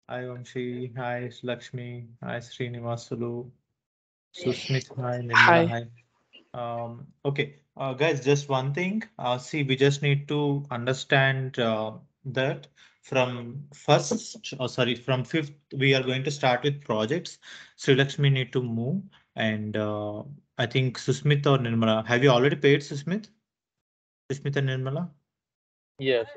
Hi Vamshi, hi Lakshmi, hi Srinivasulu, Susmit, hi Nirmala, Hi. hi. Okay, guys, just one thing. See, we just need to understand that from first, sorry, from fifth, we are going to start with projects. Sri Lakshmi need to move, and I think Susmit or Nirmala. Have you already paid Susmit? Susmit and Nirmala? Yes,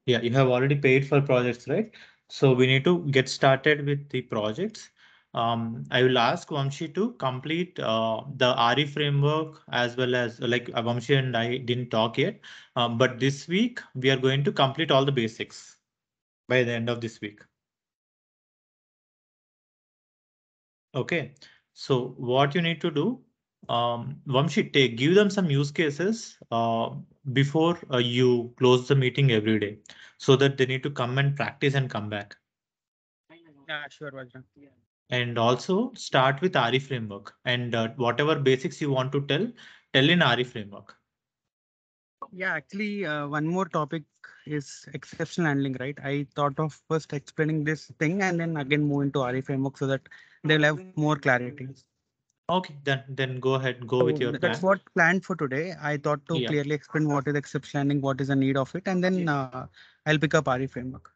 Yeah, you have already paid for projects, right? So we need to get started with the projects. I will ask Vamshi to complete the RE framework as well as like Vamshi and I didn't talk yet. But this week we are going to complete all the basics by the end of this week. Okay. So what you need to do, Vamshi, give them some use cases before you close the meeting every day so that they need to come and practice and come back. Yeah, sure, Vajra. And also start with RE framework and whatever basics you want to tell in RE framework. Yeah, actually, one more topic is exceptional handling, right? I thought of first explaining this thing and then again move into RE framework so that they'll have more clarity. Okay, then go ahead, go with So your that's plan. what planned for today. I thought to Yeah, clearly explain what is exceptional handling, what is the need of it, and then I'll pick up RE framework.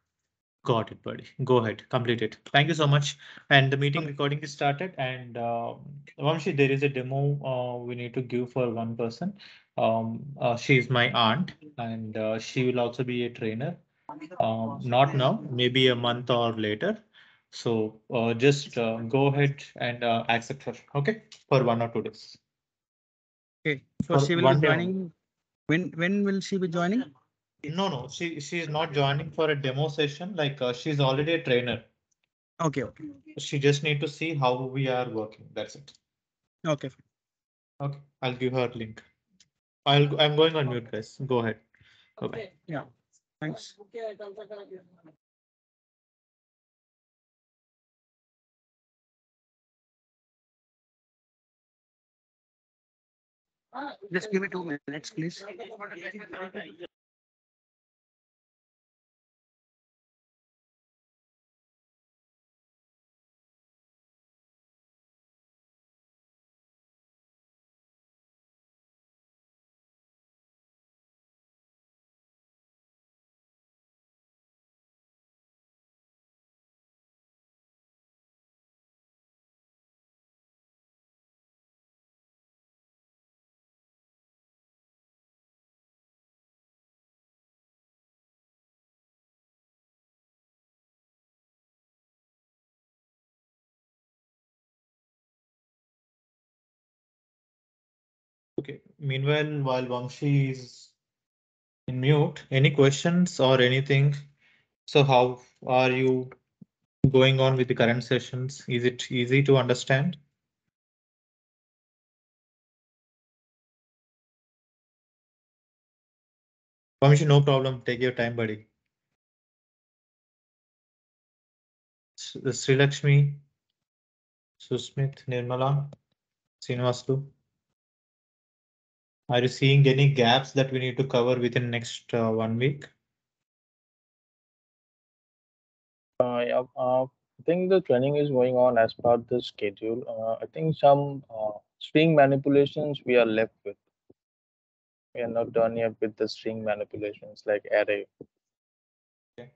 got it, buddy. Go ahead, complete it. Thank you so much. And the meeting recording is started. And Vamshi, there is a demo we need to give for one person. She is my aunt, and she will also be a trainer. Not now, maybe a month or later. So just go ahead and accept her, okay, for 1 or 2 days. Okay. So For she will be 1 day only. joining. When will she be joining? No, she is not joining for a demo session. Like she's already a trainer. Okay, okay. She just need to see how we are working. That's it. Okay. Okay, I'll give her link. I'm going on mute, guys. Go ahead. Bye bye. Yeah. Thanks. Just give me 2 minutes, please. Okay. Meanwhile, while Vamshi is in mute, any questions or anything? So how are you going on with the current sessions? Is it easy to understand? Vamshi, no problem. Take your time, buddy. Sri Lakshmi, Susmit, Nirmala, Srinivaslu. Are you seeing any gaps that we need to cover within next 1 week? yeah, I think the training is going on as per the schedule. I think some string manipulations we are left with. We are not done yet with the string manipulations like array. Okay.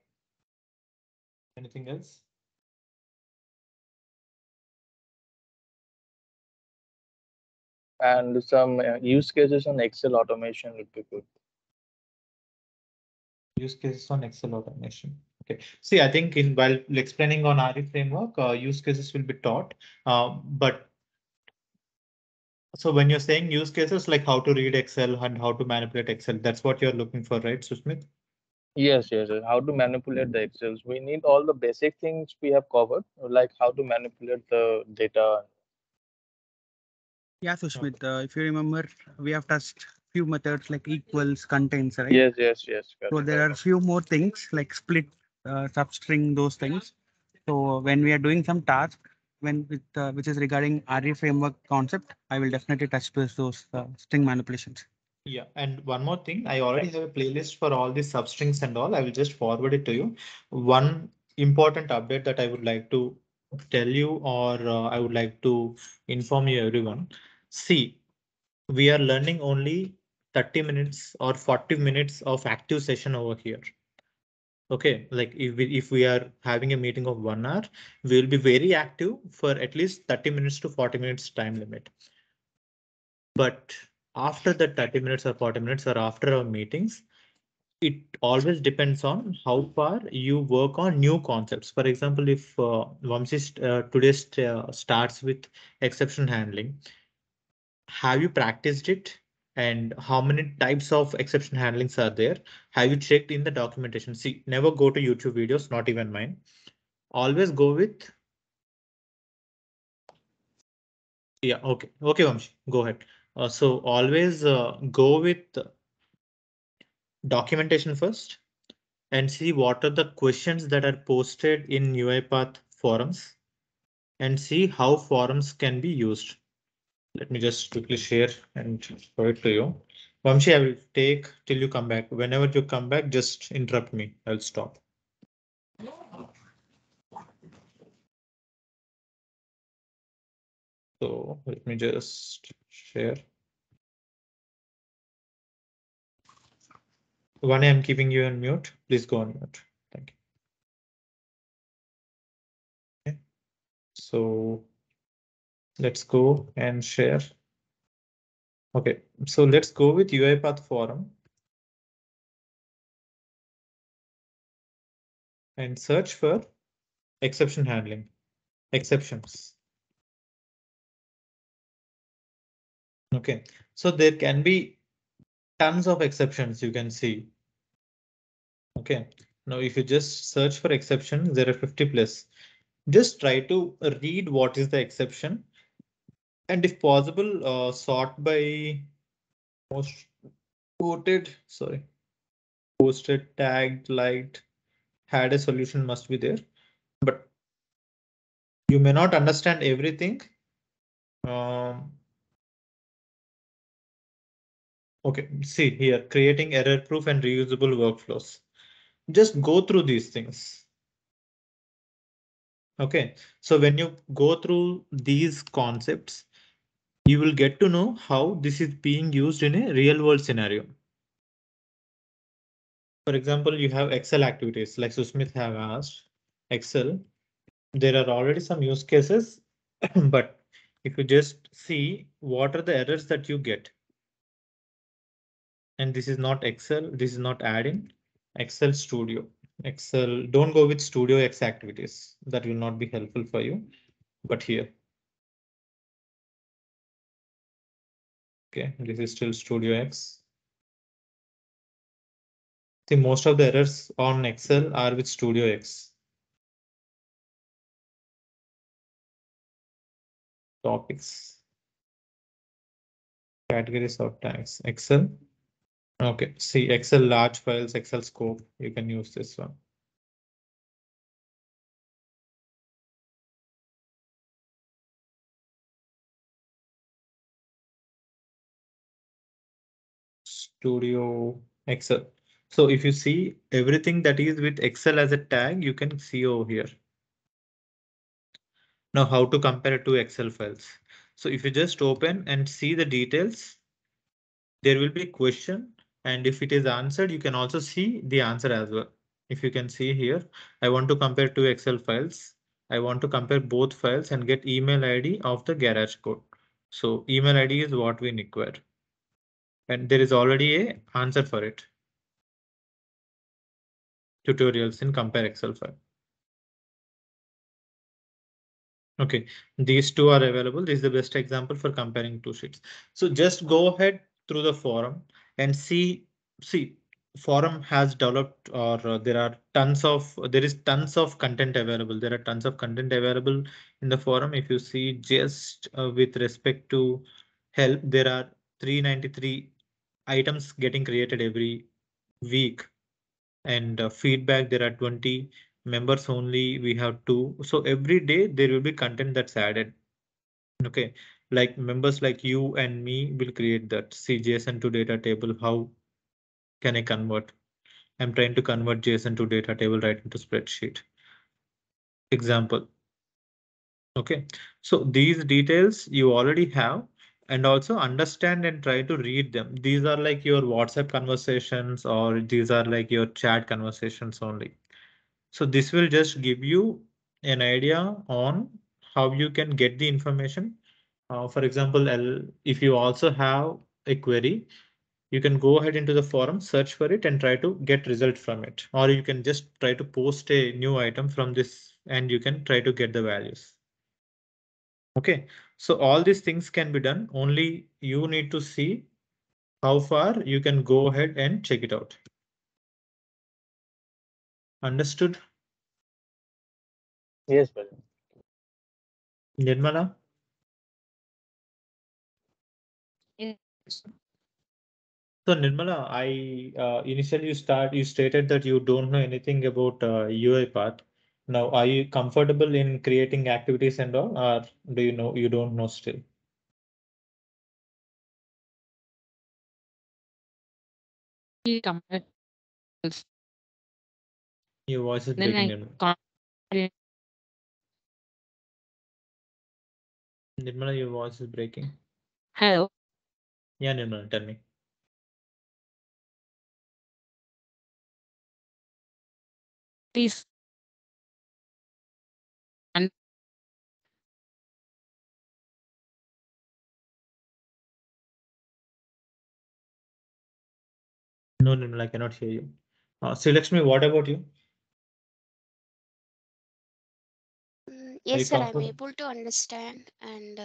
Anything else? And some use cases on Excel automation would be good. Use cases on Excel automation. Okay. See, I think in while explaining on RE framework, use cases will be taught. But so when you're saying use cases, like how to read Excel and how to manipulate Excel, that's what you're looking for, right, Susmit? Yes. How to manipulate the Excels. We need all the basic things we have covered, like how to manipulate the data. Yeah, Sushmit, if you remember, we have touched few methods like equals, contains, right? Yes. So Correct. there are few more things like split, substring, those things. So when we are doing some task, when with which is regarding RE framework concept, I will definitely touch base those string manipulations. Yeah, and one more thing, I already have a playlist for all these substrings and all. I will just forward it to you. One important update that I would like to tell you, or I would like to inform you everyone. See, we are learning only 30 minutes or 40 minutes of active session over here. Okay, like if we are having a meeting of 1 hour, we will be very active for at least 30 minutes to 40 minutes time limit. But after the 30 minutes or 40 minutes or after our meetings, it always depends on how far you work on new concepts. For example, if Vamsi today starts with exception handling, have you practiced it? And how many types of exception handlings are there? Have you checked in the documentation? See, never go to YouTube videos, not even mine. Always go with. Yeah, okay. Okay, Vamshi, go ahead. So always go with documentation first and see what are the questions that are posted in UiPath forums and see how forums can be used. Let me just quickly share and show it to you. Vamshi, I will take till you come back. Whenever you come back, just interrupt me. I'll stop. So let me just share. One, I'm keeping you on mute. Please go on mute. Thank you. Okay. So let's go and share. Okay, so let's go with UiPath forum and search for exception handling, exceptions. Okay, so there can be tons of exceptions you can see. Okay, now if you just search for exception, there are 50 plus. Just try to read what is the exception, and if possible, sort by most quoted, sorry, posted, tagged, liked, had a solution must be there, but you may not understand everything. Okay, see here, creating error-proof and reusable workflows. Just go through these things. Okay, so when you go through these concepts, you will get to know how this is being used in a real world scenario. For example, you have Excel activities like Susmit have asked. Excel, there are already some use cases, but if you just see what are the errors that you get. And this is not Excel, this is not add-in, Excel Studio. Excel, don't go with Studio X activities. That will not be helpful for you. But here. Okay, this is still Studio X. See, most of the errors on Excel are with Studio X. Topics. Categories of tags. Excel. Okay, see Excel large files, Excel scope. You can use this one. Studio Excel. So if you see everything that is with Excel as a tag, you can see over here. Now how to compare it to Excel files. So if you just open and see the details, there will be a question. And if it is answered, you can also see the answer as well. If you can see here, I want to compare two Excel files. I want to compare both files and get email ID of the garage code. So email ID is what we require. And there is already a answer for it. Tutorials in compare Excel file. Okay, these two are available. This is the best example for comparing two sheets. So just go ahead through the forum and see forum has developed, or there is tons of content available. There are tons of content available in the forum. If you see just with respect to help, there are 393 items getting created every week, and feedback there are 20. Members only we have 2. So every day there will be content that's added. Okay, like members like you and me will create that. See JSON to data table. How can I convert? I'm trying to convert JSON to data table right into spreadsheet. example. Okay, so these details you already have, and also understand and try to read them. These are like your WhatsApp conversations, or these are like your chat conversations only. So this will just give you an idea on how you can get the information. For example, if you also have a query, you can go ahead into the forum, search for it, and try to get result from it. Or you can just try to post a new item from this, and you can try to get the values. Okay, so all these things can be done. Only you need to see how far you can go ahead and check it out. Understood? Yes, Bhajan. Nirmala? Yes. So Nirmala, initially you stated that you don't know anything about UiPath. Now, are you comfortable in creating activities and all, or do you know you don't know still? Compare. Your voice is Then breaking, I Nirmala. can't. Nirmala, your voice is breaking. Hello. Yeah, Nirmala, tell me. Please. And No, Nirmala, I cannot hear you. Lakshmi, what about you? Are Yes, you sir, I'm comfortable? able to understand, and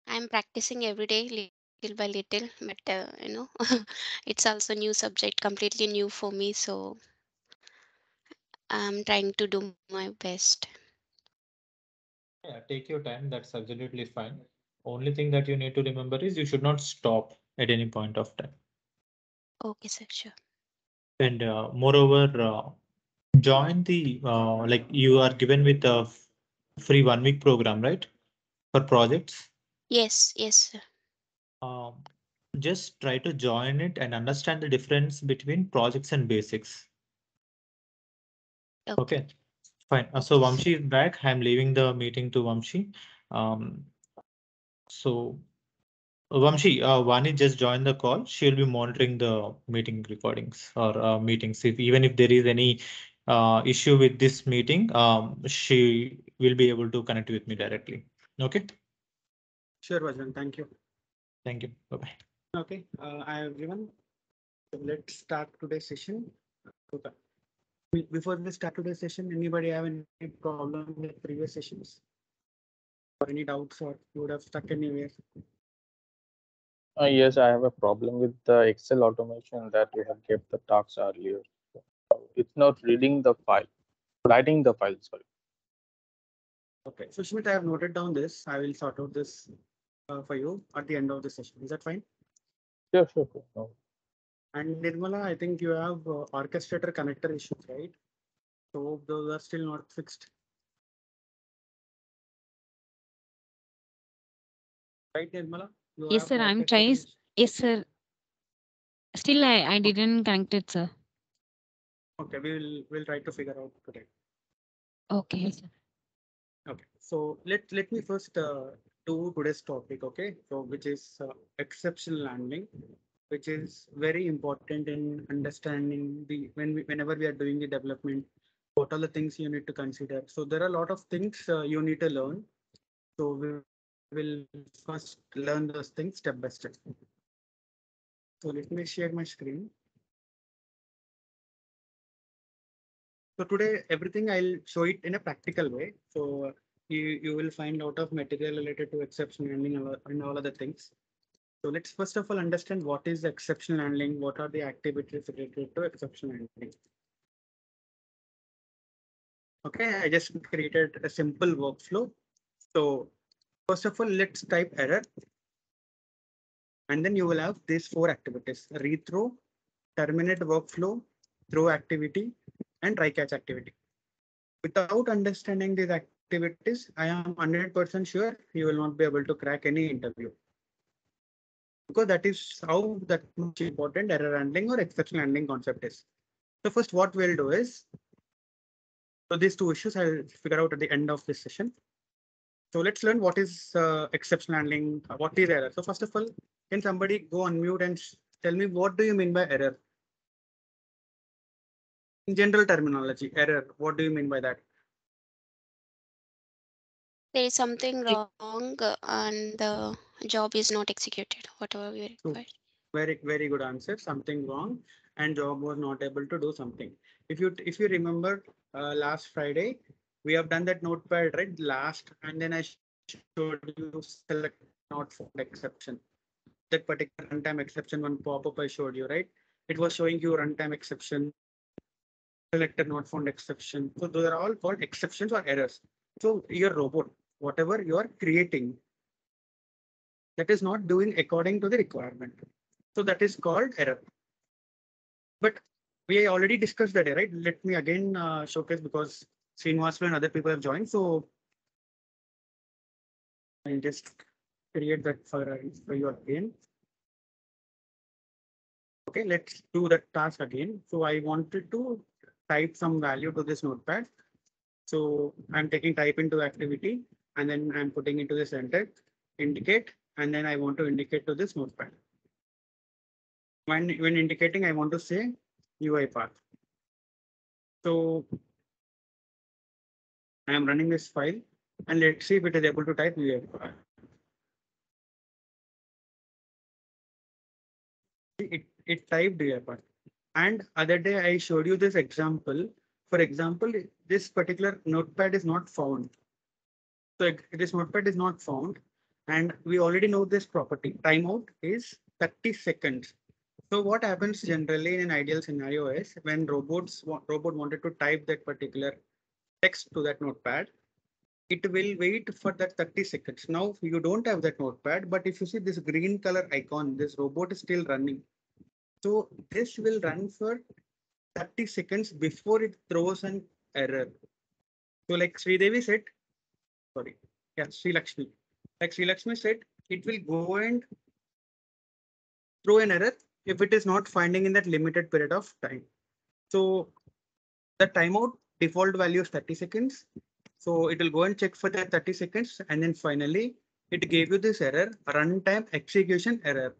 I'm practicing every day, little by little. But it's also new subject, completely new for me. So I'm trying to do my best. Yeah, take your time. That's absolutely fine. Only thing that you need to remember is you should not stop at any point of time. Okay, sir, sure. And moreover, join the like you are given with a free 1 week program, right? For projects. Yes, yes, sir. Um, just try to join it and understand the difference between projects and basics. Okay, Okay, fine. So okay, sir. Vamshi is back. I'm leaving the meeting to Vamshi. So Vamshi, Vani just joined the call. She'll be monitoring the meeting recordings or meetings. If even if there is any issue with this meeting, she will be able to connect with me directly. Okay. Sure, Vajran. Thank you. Thank you. Bye bye. Okay, hi everyone. So let's start today's session. Okay. Before we start today's session, anybody have any problem with previous sessions or any doubts, or you would have stuck anywhere? Yes, I have a problem with the Excel automation that we have kept the tasks earlier. It's not reading the file, writing the file, sorry. Okay, so Schmidt, I have noted down this. I will sort out this for you at the end of the session. Is that fine? Sure, sure, sure. No. And Nirmala, I think you have orchestrator connector issues, right? So those are still not fixed. Right, Nirmala? You yes, have sir. I'm orchestrator trying. issues. Yes, sir. Still, I didn't connect it, sir. Okay, we'll try to figure out today. Okay, sir. Okay, so let me first do today's topic. Okay, so which is exceptional handling, which is very important in understanding the whenever we are doing the development, what are the things you need to consider. So there are a lot of things you need to learn. So we will first learn those things step by step. So let me share my screen. So today, everything I'll show it in a practical way. So you will find a lot of material related to exception handling and all other things. So let's first of all understand what is exception handling, what are the activities related to exception handling. Okay, I just created a simple workflow. So first of all, let's type error. And then you will have these 4 activities: read through, terminate workflow, throw activity, and try catch activity. Without understanding these activities, I am 100% sure you will not be able to crack any interview. Because that is how that much important error handling or exception handling concept is. So first what we'll do is So these two issues I'll figure out at the end of this session. So let's learn what is exception handling, what is error. So first of all, can somebody go unmute and tell me what do you mean by error? In general terminology, error, what do you mean by that? There is something wrong and the job is not executed, whatever we True. require. Very good answer. Something wrong and job was not able to do something. If you remember last Friday, we have done that notepad right last, and then I showed you select not found exception. That particular runtime exception one pop-up I showed you, right? It was showing you runtime exception, selected not found exception. So those are all called exceptions or errors. So your robot, whatever you are creating, that is not doing according to the requirement. So that is called error. But we already discussed that, right? Let me again showcase because Srinivas and other people have joined. So I'll just create that for you again. Okay, let's do that task again. So I wanted to type some value to this notepad. So I'm taking type into activity and then I'm putting into the center, indicate, and then I want to indicate to this notepad. When indicating, I want to say UiPath. So I am running this file and let's see if it is able to type UiPath. It typed UiPath. And other day I showed you this example. For example, this particular notepad is not found. So this notepad is not found. And we already know this property. Timeout is 30 seconds. So what happens generally in an ideal scenario is when robot wanted to type that particular text to that notepad, it will wait for that 30 seconds. Now you don't have that notepad, but if you see this green color icon, this robot is still running. So this will run for 30 seconds before it throws an error. So like Sridevi said, sorry, yeah, Sri Lakshmi. Like Sri Lakshmi said, it will go and throw an error if it is not finding in that limited period of time. So the timeout default value is 30 seconds. So it will go and check for that 30 seconds. And then finally, it gave you this error, runtime execution error.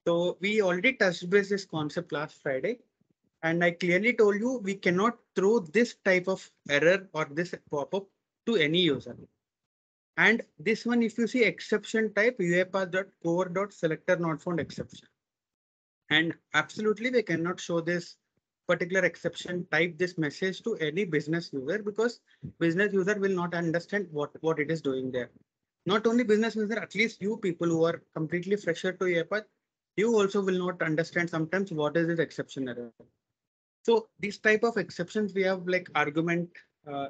So we already touched base this concept last Friday. And I clearly told you we cannot throw this type of error or this pop-up to any user. And this one, if you see exception type, uipath.core.selector not found exception. And absolutely, we cannot show this particular exception type this message to any business user because business user will not understand what it is doing there. Not only business user, at least you people who are completely fresher to uipath, you also will not understand sometimes what is this exception error. So these type of exceptions, we have like argument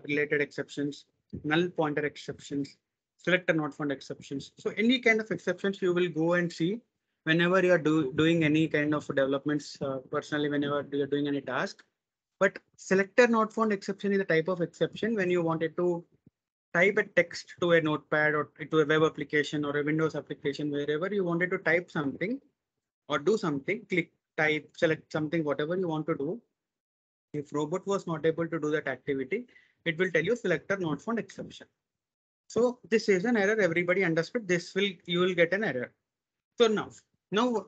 related exceptions, null pointer exceptions, selector not found exceptions. So any kind of exceptions you will go and see whenever you are doing any kind of developments, personally, whenever you're doing any task. But selector not found exception is a type of exception when you wanted to type a text to a notepad or to a web application or a Windows application, wherever you wanted to type something or do something, click, type, select something, whatever you want to do. If robot was not able to do that activity, it will tell you selector not found exception. So this is an error. Everybody understood this you will get an error. So now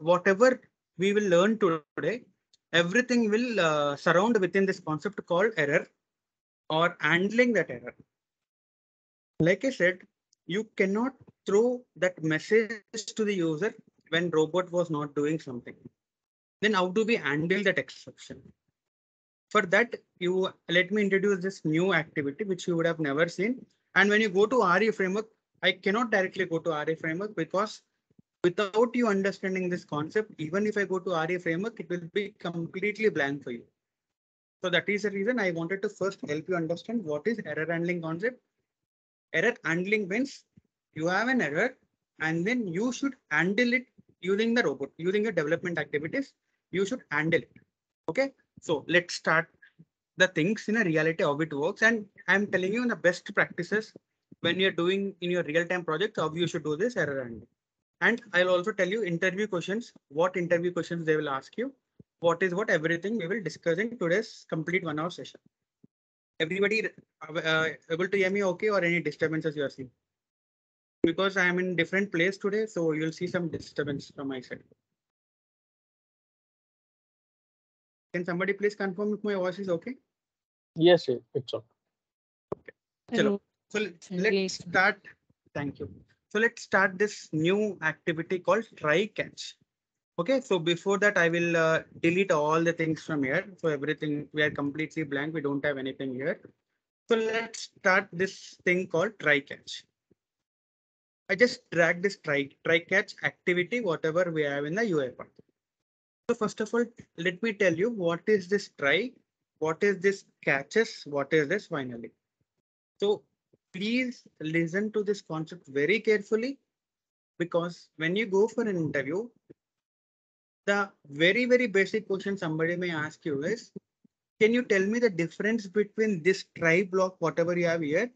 whatever we will learn today, everything will surround within this concept called error or handling that error. Like I said, you cannot throw that message to the user when robot was not doing something. Then how do we handle that exception? For that, you let me introduce this new activity which you would have never seen. And when you go to RE framework, I cannot directly go to RE framework because without you understanding this concept, even if I go to RE framework, it will be completely blank for you. So that is the reason I wanted to first help you understand what is error handling concept. Error handling means you have an error and then you should handle it using the robot, using your development activities. You should handle it. Okay, so let's start the things in a reality how it works. And I'm telling you the best practices when you're doing in your real-time project, how you should do this error handling. And I'll also tell you interview questions, what interview questions they will ask you, what everything we will discuss in today's complete 1 hour session. Everybody able to hear me okay, or any disturbances you are seeing? Because I am in different place today, so you'll see some disturbance from my side. Can somebody please confirm if my voice is okay? Yes, it's okay. Chalo. So let's Yes. start. Thank you. So let's start this new activity called try catch. Okay, so before that, I will delete all the things from here. So everything, we are completely blank. We don't have anything here. So let's start this thing called try catch. I just drag this try catch activity, whatever we have in the UiPath. So first of all, let me tell you what is this try, what is this catches, what is this finally. So please listen to this concept very carefully, because when you go for an interview, the very basic question somebody may ask you is, can you tell me the difference between this try block, whatever you have here,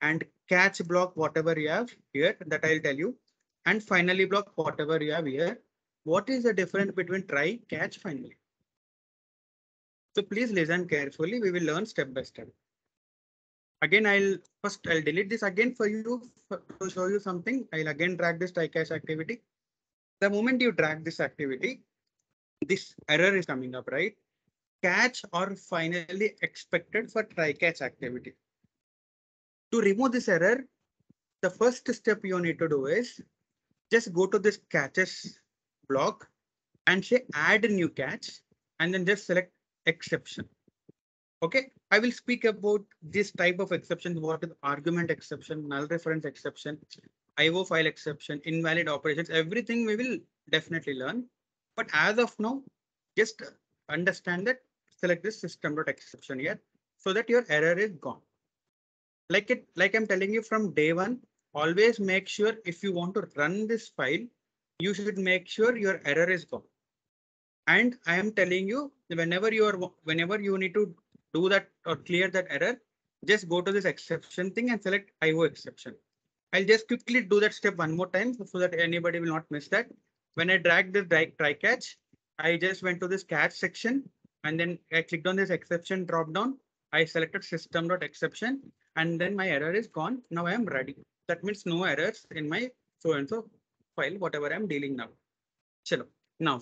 and catch block, whatever you have here, that I'll tell you, and finally block, whatever you have here. What is the difference between try, catch, finally? So please listen carefully. We will learn step by step. Again, I'll delete this again for you to show you something. I'll again drag this try catch activity. The moment you drag this activity, this error is coming up, right? Catch or finally expected for try catch activity. To remove this error, the first step you need to do is just go to this catches block and say add new catch, and then just select exception. Okay, I will speak about this type of exceptions. What is argument exception, null reference exception, IO file exception, invalid operations, everything we will definitely learn. But as of now, just understand that select this system.exception here so that your error is gone. Like I'm telling you from day one, always make sure if you want to run this file, you should make sure your error is gone. And I am telling you, whenever you need to do that or clear that error, just go to this exception thing and select IO exception. I'll just quickly do that step one more time so that anybody will not miss that. When I drag this try catch, I just went to this catch section and then I clicked on this exception drop down. I selected system.exception and then my error is gone. Now I am ready. That means no errors in my so and so file, whatever I'm dealing now. Chalo. Now,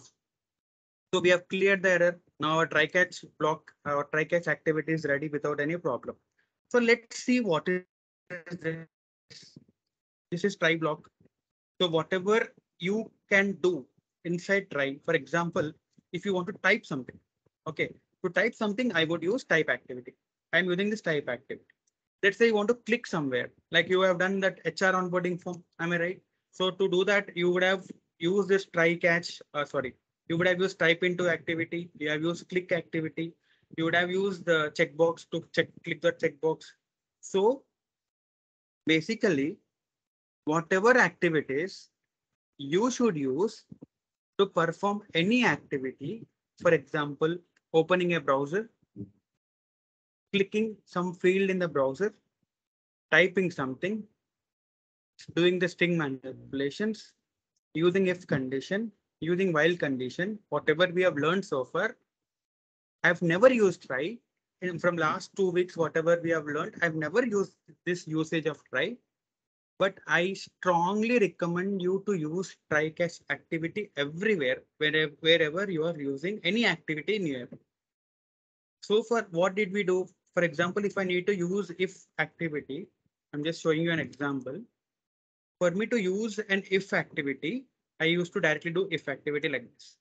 so we have cleared the error. Now our try catch block, our try catch activity is ready without any problem. So let's see what is this. This is try block. So whatever you can do inside try, for example, if you want to type something, okay, to type something, I would use type activity. I'm using this type activity. Let's say you want to click somewhere, like you have done that HR onboarding form. Am I right? So to do that, you would have used this try catch. You would have used type into activity. You have used click activity. You would have used the checkbox to click the checkbox. So basically, whatever activities you should use to perform any activity, for example, opening a browser, clicking some field in the browser, typing something, doing the string manipulations, using if condition, using while condition, whatever we have learned so far. I've never used try. And from last 2 weeks, whatever we have learned, I've never used this usage of try. But I strongly recommend you to use try catch activity everywhere, wherever you are using any activity in your. So for what did we do? For example, if I need to use if activity, I'm just showing you an example. For me to use an if activity, I used to directly do if activity like this,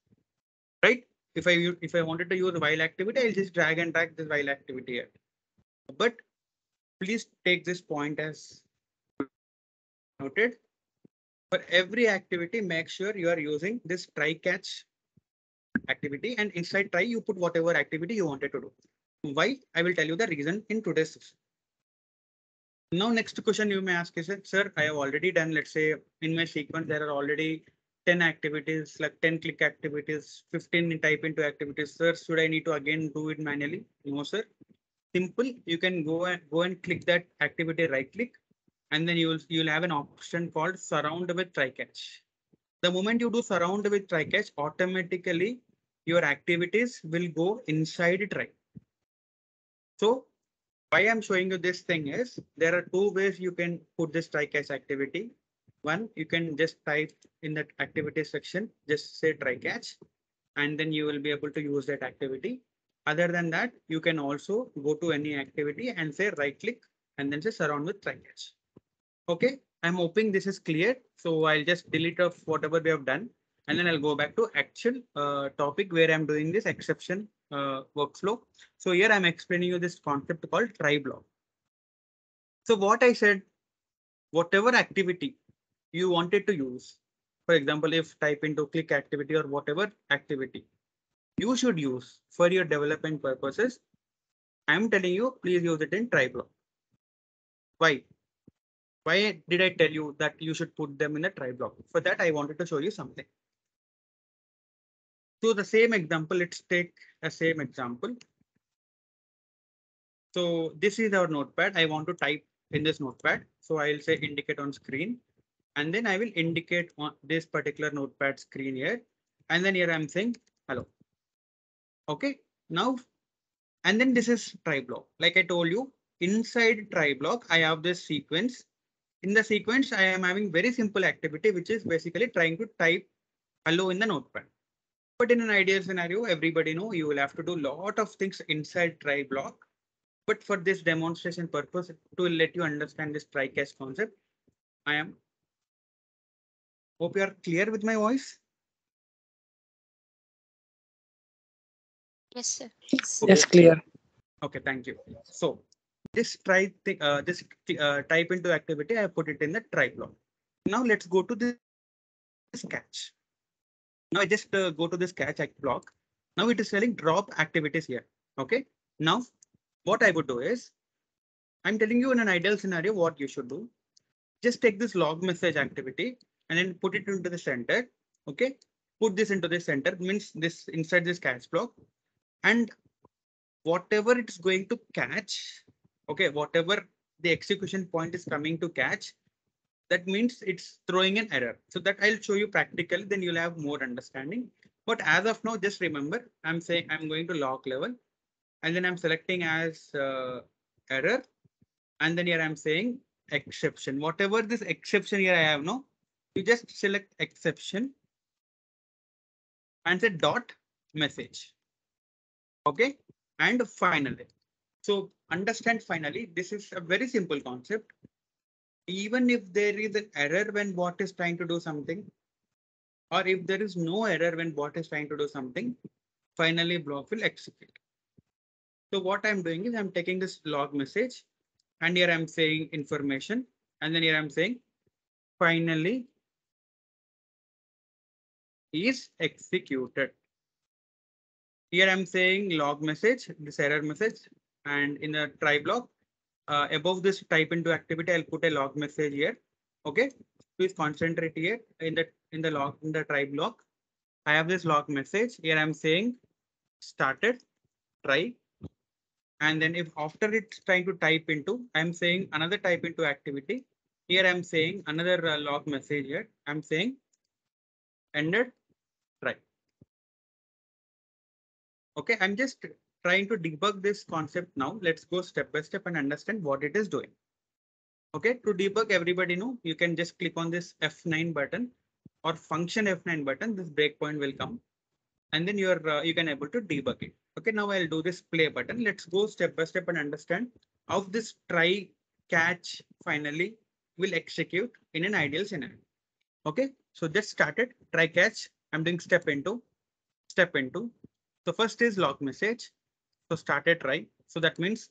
right? If I wanted to use while activity, I'll just drag and drag this while activity here. But please take this point as noted. For every activity, make sure you are using this try catch activity, and inside try you put whatever activity you wanted to do. Why? I will tell you the reason in today's session. Now, next question you may ask is, sir, I have already done, let's say in my sequence, there are already 10 activities, like 10 click activities, 15 type into activities. Sir, should I need to again do it manually? No, sir. Simple. You can go and click that activity, right click, and then you'll have an option called surround with try catch. The moment you do surround with try catch, automatically your activities will go inside try. So why I'm showing you this thing is there are two ways you can put this try catch activity. One, you can just type in that activity section, just say try catch, and then you will be able to use that activity. Other than that, you can also go to any activity and say right click and then say surround with try catch. Okay, I'm hoping this is clear. So I'll just delete off whatever we have done, and then I'll go back to actual topic where I'm doing this exception workflow. So here I'm explaining you this concept called try block. So what I said, whatever activity you wanted to use, for example, if type into click activity or whatever activity you should use for your development purposes, I'm telling you, please use it in try block. Why? Why did I tell you that you should put them in a try block? For that, I wanted to show you something. So the same example, let's take a same example. So this is our notepad. I want to type in this notepad. So I'll say indicate on screen. And then I will indicate on this particular notepad screen here. And then here I'm saying hello. Okay, now, and then this is try block. Like I told you, inside try block, I have this sequence. In the sequence, I am having very simple activity, which is basically trying to type hello in the notepad. But in an ideal scenario, everybody know you will have to do a lot of things inside try block. But for this demonstration purpose, to let you understand this try catch concept, I am hope you are clear with my voice. Yes, sir. Yes, clear. Okay, thank you. So this type into activity, I put it in the try block. Now let's go to this catch. Now I just go to this catch block. Now it is telling drop activities here. Okay. Now what I would do is I'm telling you in an ideal scenario what you should do. Just take this log message activity and then put it into the center. Okay. Put this into the center means this inside this catch block, and whatever it's going to catch. Okay. Whatever the execution point is coming to catch, that means it's throwing an error. So that I'll show you practically, then you'll have more understanding. But as of now, just remember, I'm saying I'm going to log level and then I'm selecting as error. And then here I'm saying exception. Whatever this exception here I have now, you just select exception and say dot message. Okay. And finally, so understand finally, this is a very simple concept. Even if there is an error when bot is trying to do something, or if there is no error when bot is trying to do something, finally block will execute. So what I'm doing is I'm taking this log message and here I'm saying information, and then here I'm saying finally is executed. Here I'm saying log message, this error message, and in a try block, above this type into activity, I'll put a log message here. Okay, please concentrate here in the try block. I have this log message here. I'm saying started try, and then if after it's trying to type into, I'm saying another type into activity. Here I'm saying another log message here. I'm saying ended try. Okay, I'm just trying to debug this concept now. Let's go step by step and understand what it is doing. Okay, to debug, everybody know you can just click on this F9 button or function F9 button. This breakpoint will come, and then you can able to debug it. Okay, now I'll do this play button. Let's go step by step and understand how this try catch finally will execute in an ideal scenario. Okay, so just started try catch. I'm doing step into. So first is log message. So started try. So that means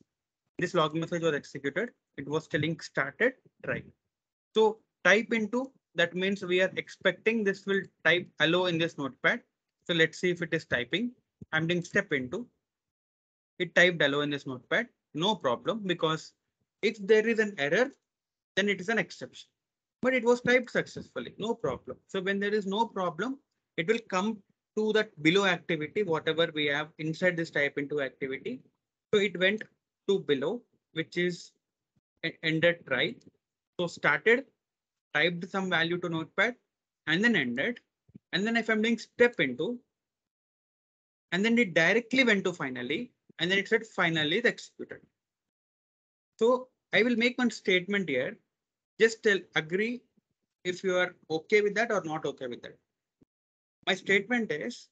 this log message was executed. It was telling started try. So type into, that means we are expecting this will type hello in this notepad. So let's see if it is typing. I'm doing step into. It typed hello in this notepad. No problem, because if there is an error, then it is an exception. But it was typed successfully. No problem. So when there is no problem, it will come to that below activity, whatever we have inside this type into activity. So it went to below, which is ended try. So started, typed some value to notepad, and then ended. And then if I'm doing step into, and then it directly went to finally, and then it said finally is executed. So I will make one statement here. Just agree if you are okay with that or not okay with that. My statement is,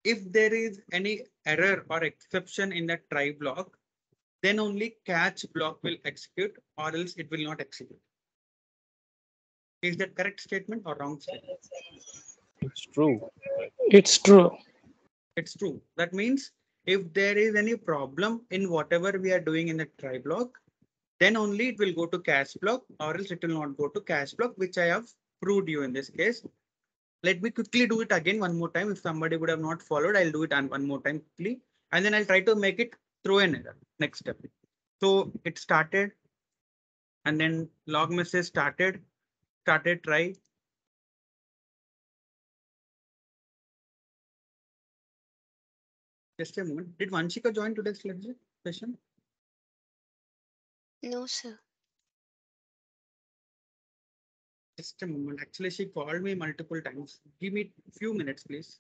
if there is any error or exception in that try block, then only catch block will execute, or else it will not execute. Is that correct statement or wrong statement? It's true. It's true. It's true. That means if there is any problem in whatever we are doing in the try block, then only it will go to catch block, or else it will not go to catch block, which I have proved you in this case. Let me quickly do it again one more time. If somebody would have not followed, I'll do it one more time quickly, and then I'll try to make it throw an error. Next step. So it started, and then log message started try. Just a moment. Did Vanshika join today's session? No, sir. Just a moment. Actually, she called me multiple times. Give me a few minutes, please.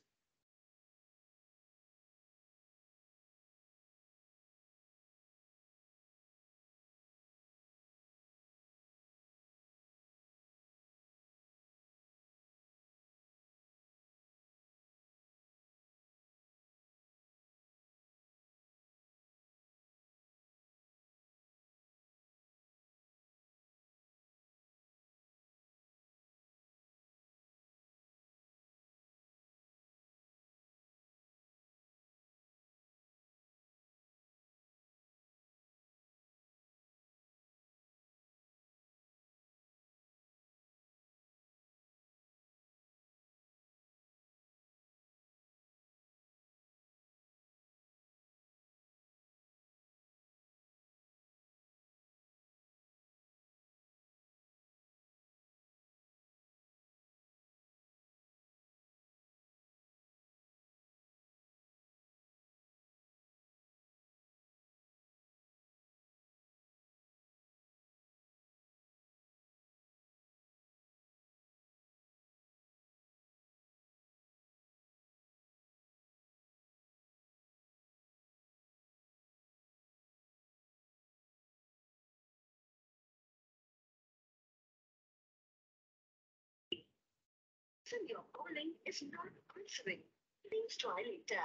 Your calling is not answering. Please try later.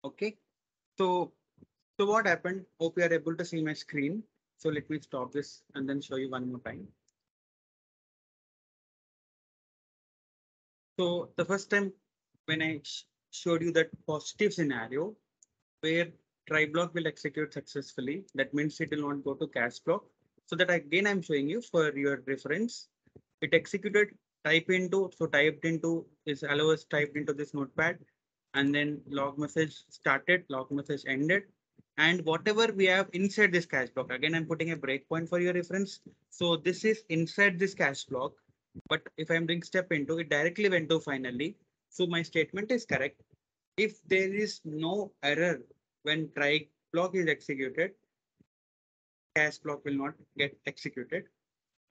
Okay. So what happened? Hope you are able to see my screen. So let me stop this and then show you one more time. So the first time when I showed you that positive scenario where try block will execute successfully, that means it will not go to catch block. So that again, I'm showing you for your reference. It executed typed into is allows typed into this notepad, and then log message started, log message ended. And whatever we have inside this catch block, again, I'm putting a breakpoint for your reference. So this is inside this catch block. But if I'm doing step into, it directly went to finally. So my statement is correct. If there is no error when try block is executed, catch block will not get executed,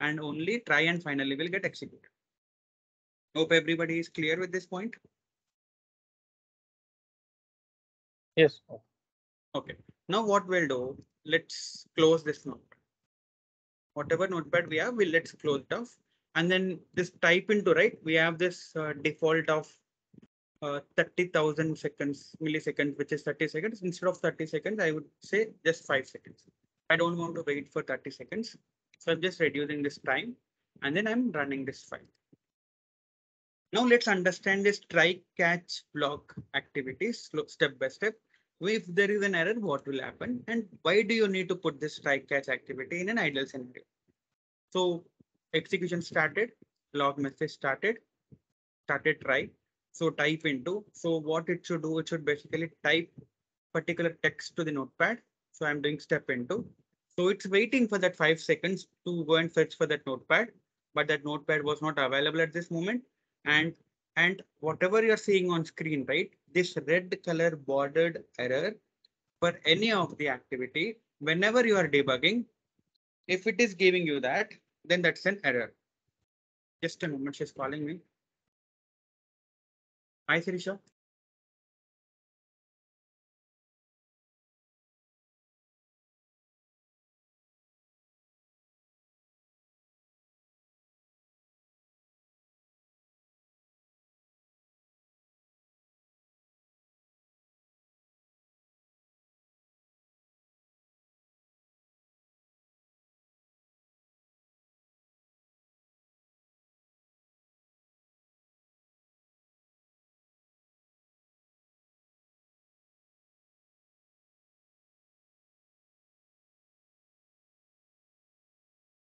and only try and finally will get executed. Hope everybody is clear with this point. Yes. Okay. Now what we'll do, let's close this note. Whatever notepad we have, let's close it off. And then this type into, right, we have this default of 30,000 milliseconds, which is 30 seconds. Instead of 30 seconds, I would say just 5 seconds. I don't want to wait for 30 seconds. So I'm just reducing this time, and then I'm running this file. Now let's understand this try catch block activities step by step. If there is an error, what will happen, and why do you need to put this try catch activity in an ideal scenario? So execution started, log message started try. So type into. So what it should do, it should basically type particular text to the notepad. So I'm doing step into. So it's waiting for that 5 seconds to go and fetch for that notepad, but that notepad was not available at this moment. And whatever you're seeing on screen, right? This red color bordered error for any of the activity, whenever you are debugging, if it is giving you that, then that's an error. Just a moment, she's calling me. Hi, Sirisha.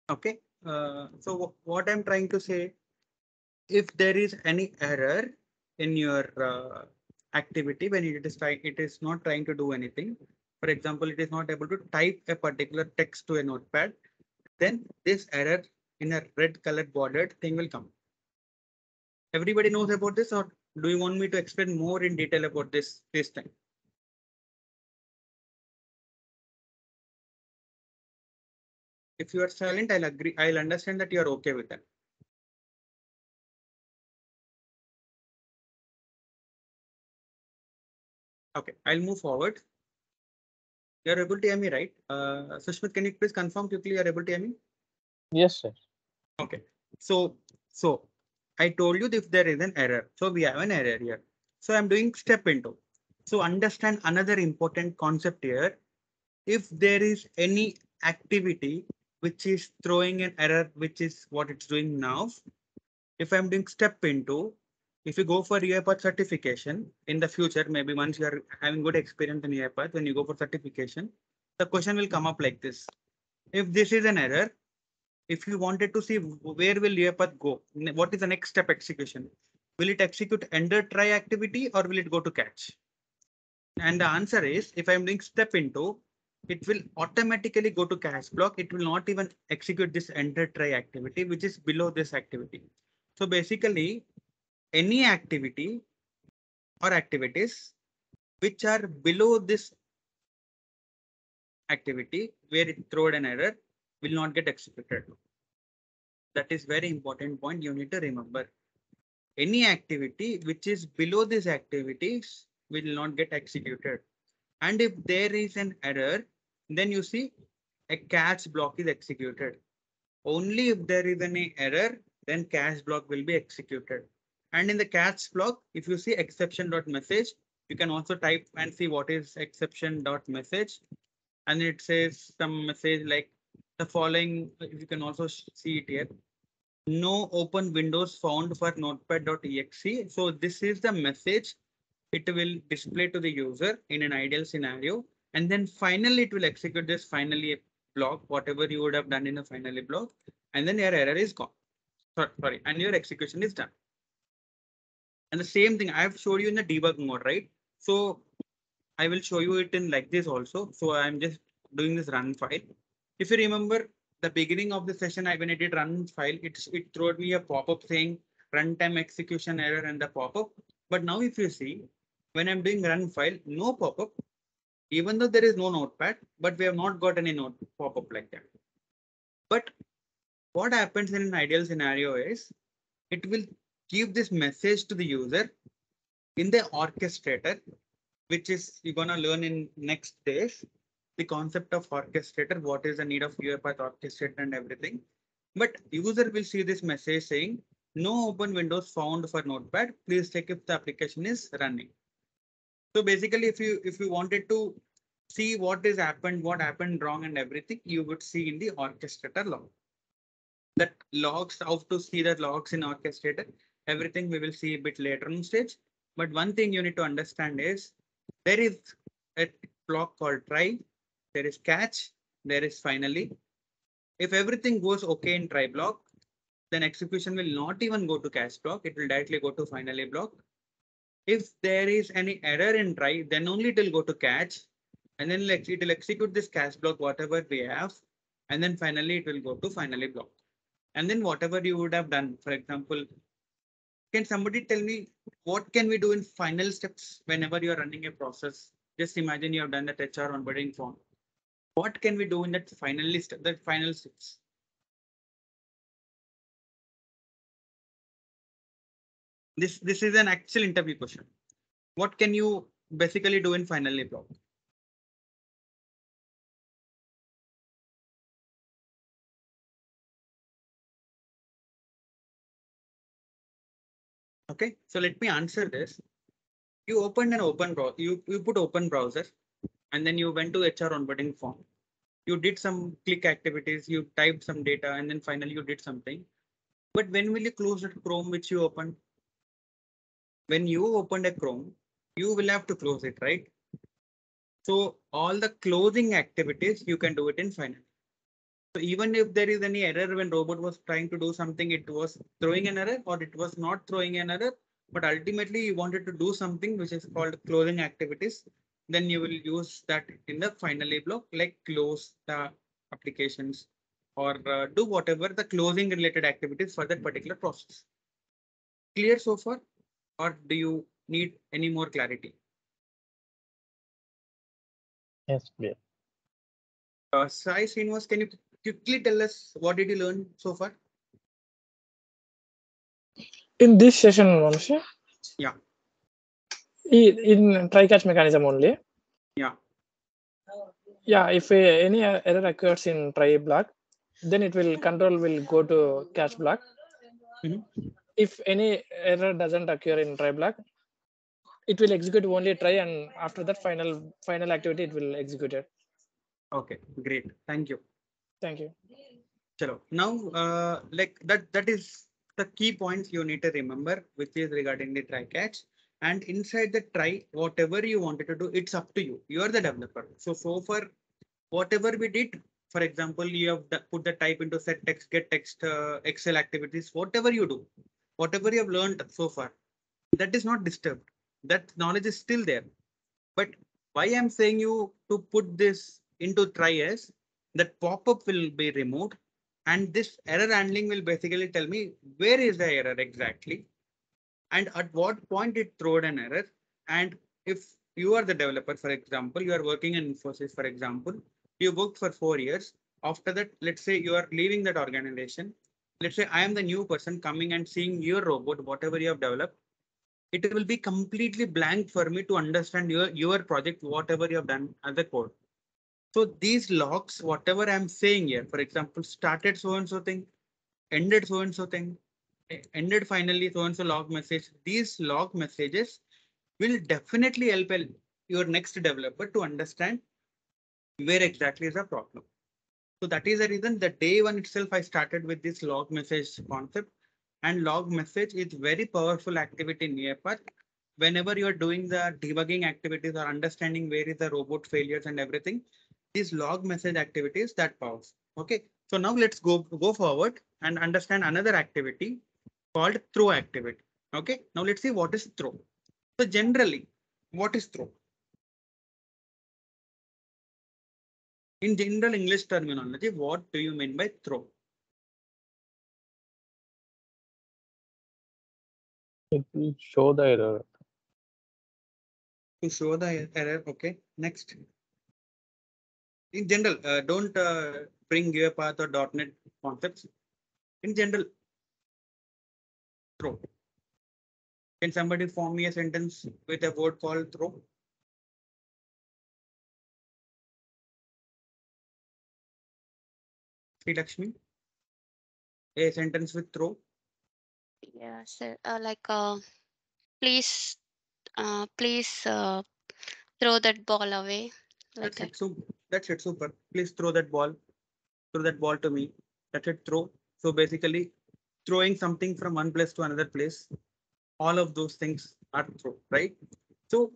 Okay. So what I'm trying to say, if there is any error in your activity when it is not trying to do anything, for example, it is not able to type a particular text to a notepad, then this error in a red colored bordered thing will come. Everybody knows about this, or do you want me to explain more in detail about this time? If you are silent, I'll agree. I'll understand that you are okay with that. Okay, I'll move forward. You're able to hear me, right? Sushmit, can you please confirm quickly you're able to hear me? Yes, sir. Okay, so I told you if there is an error. So we have an error here. So I'm doing step into. So understand another important concept here. If there is any activity which is throwing an error, which is what it's doing now. If I'm doing step into, if you go for UiPath certification in the future, maybe once you are having good experience in UiPath, when you go for certification, the question will come up like this. If this is an error, if you wanted to see where will UiPath go, what is the next step execution? Will it execute ender try activity or will it go to catch? And the answer is, if I'm doing step into, it will automatically go to catch block. It will not even execute this enter try activity, which is below this activity. So basically, any activity or activities which are below this activity where it throws an error will not get executed. That is very important point you need to remember. Any activity which is below these activities will not get executed. And if there is an error, then you see a catch block is executed. Only if there is any error, then catch block will be executed. And in the catch block, if you see exception.message, you can also type and see what is exception.message. And it says some message like the following, you can also see it here. No open windows found for notepad.exe. So this is the message it will display to the user in an ideal scenario. And then finally, it will execute this finally block, whatever you would have done in a finally block. And then your error is gone. Sorry, and your execution is done. And the same thing I've showed you in the debug mode, right? So I will show you it in like this also. So I'm just doing this run file. If you remember the beginning of the session, when I did run file, it threw me a pop-up saying runtime execution error and the pop-up. But now if you see, when I'm doing run file, no pop-up, even though there is no notepad, but we have not got any note pop-up like that. But what happens in an ideal scenario is it will give this message to the user in the orchestrator, which is you're gonna learn in next days, the concept of orchestrator, what is the need of UiPath orchestrator and everything. But user will see this message saying no open windows found for notepad. Please check if the application is running. So basically, if you wanted to see what happened wrong and everything, you would see in the orchestrator log. That logs, how to see the logs in orchestrator, everything we will see a bit later on stage. But one thing you need to understand is there is a block called try, there is catch, there is finally. If everything goes okay in try block, then execution will not even go to catch block, it will directly go to finally block. If there is any error in try, then only it will go to catch, and then it will execute this catch block, whatever we have, and then finally it will go to finally block. And then whatever you would have done, for example, can somebody tell me what can we do in final steps whenever you are running a process? Just imagine you have done that HR onboarding form. What can we do in that final list, that final steps? This is an actual interview question. What can you basically do in finally block? Okay, so let me answer this. You opened an open browser, you put open browser, and then you went to HR onboarding form. You did some click activities, you typed some data, and then finally you did something. But when will you close that Chrome which you opened? When you opened a Chrome, you will have to close it, right? So all the closing activities, you can do it in finally. So even if there is any error when robot was trying to do something, it was throwing an error or it was not throwing an error, but ultimately you wanted to do something which is called closing activities, then you will use that in the finally block, like close the applications or do whatever the closing related activities for that particular process. Clear so far, or do you need any more clarity? Yes, clear. Sai Srinivas, can you quickly tell us what did you learn so far? In this session, Vamshi, Yeah. in try catch mechanism only. Yeah. Yeah, if any error occurs in try block, then it will control will go to catch block. If any error doesn't occur in try block, it will execute only try, and after that final activity it will execute it. Okay, great. Thank you. Thank you. Chalo. Now, like that is the key points you need to remember, which is regarding the try catch. And inside the try, whatever you wanted to do, it's up to you. You are the developer. So far, whatever we did, for example, you have put the type into set text, get text, Excel activities, whatever you do, whatever you have learned so far, that is not disturbed. That knowledge is still there. But why I'm saying you to put this into try is that pop-up will be removed. And this error handling will basically tell me where is the error exactly and at what point it threw an error. And if you are the developer, for example, you are working in Infosys, for example, you worked for 4 years. After that, let's say you are leaving that organization. Let's say I am the new person coming and seeing your robot, whatever you have developed. It will be completely blank for me to understand your project, whatever you have done as a code. So these logs, whatever I'm saying here, for example, started so and so thing, ended so and so thing, ended finally so and so log message. These log messages will definitely help your next developer to understand where exactly is the problem. So that is the reason that day one itself I started with this log message concept, and log message is very powerful activity in UiPath. Whenever you are doing the debugging activities or understanding where is the robot failures and everything, these log message activities that powers. Okay, so now let's go forward and understand another activity called throw activity. Okay, now let's see what is throw. So generally, what is throw? In general English terminology, what do you mean by throw? It will show the error. To show the error. Okay, next. In general, don't bring UiPath or .NET concepts. In general, throw. Can somebody form me a sentence with a word called throw? Sri Lakshmi. A sentence with throw. Yeah, sir. Please, please throw that ball away. Like That's that. it. So that's it. Super. Please throw that ball. Throw that ball to me. That's it. Throw. So basically, throwing something from one place to another place. All of those things are throw, right? So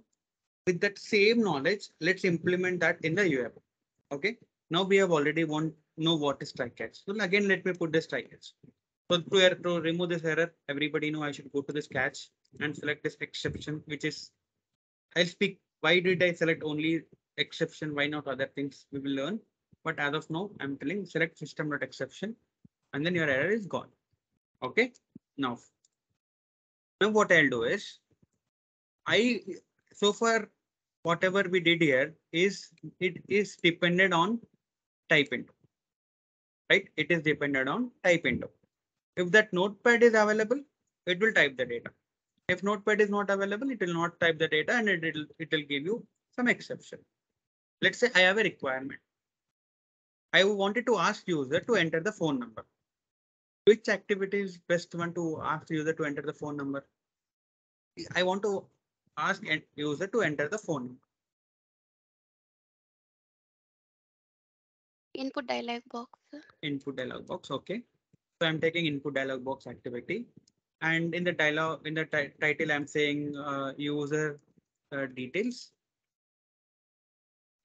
with that same knowledge, let's implement that in the UiPath. Okay. Now we have already know what is try catch. So again, let me put this try catch. So to remove this error, everybody know I should go to this catch and select this exception, which is, I'll speak. Why did I select only exception? Why not other things? We will learn. But as of now, I'm telling select system.exception and then your error is gone. Okay. Now what I'll do is so far whatever we did here is it is dependent on type into, right? It is dependent on type into. If that notepad is available, it will type the data. If notepad is not available, it will not type the data and it will give you some exception. Let's say I have a requirement. I wanted to ask user to enter the phone number. Which activity is best one to ask user to enter the phone number? I want to ask user to enter the phone number. Input dialog box. Input dialog box. Okay. So I'm taking input dialog box activity. And in the dialog, in the title, I'm saying user details.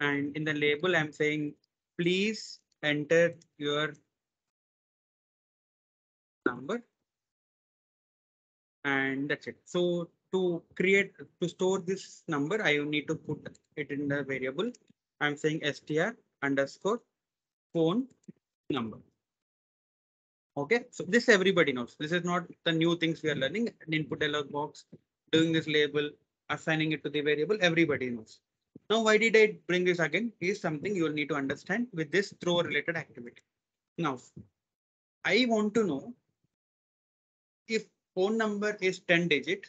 And in the label, I'm saying, please enter your number, and that's it. So to store this number, I need to put it in the variable. I'm saying str_phone number. Okay, so this everybody knows. This is not the new things we are learning. An input dialog box, doing this label, assigning it to the variable, everybody knows. Now, why did I bring this again? Is something you will need to understand with this throw related activity. Now, I want to know if phone number is 10 digit,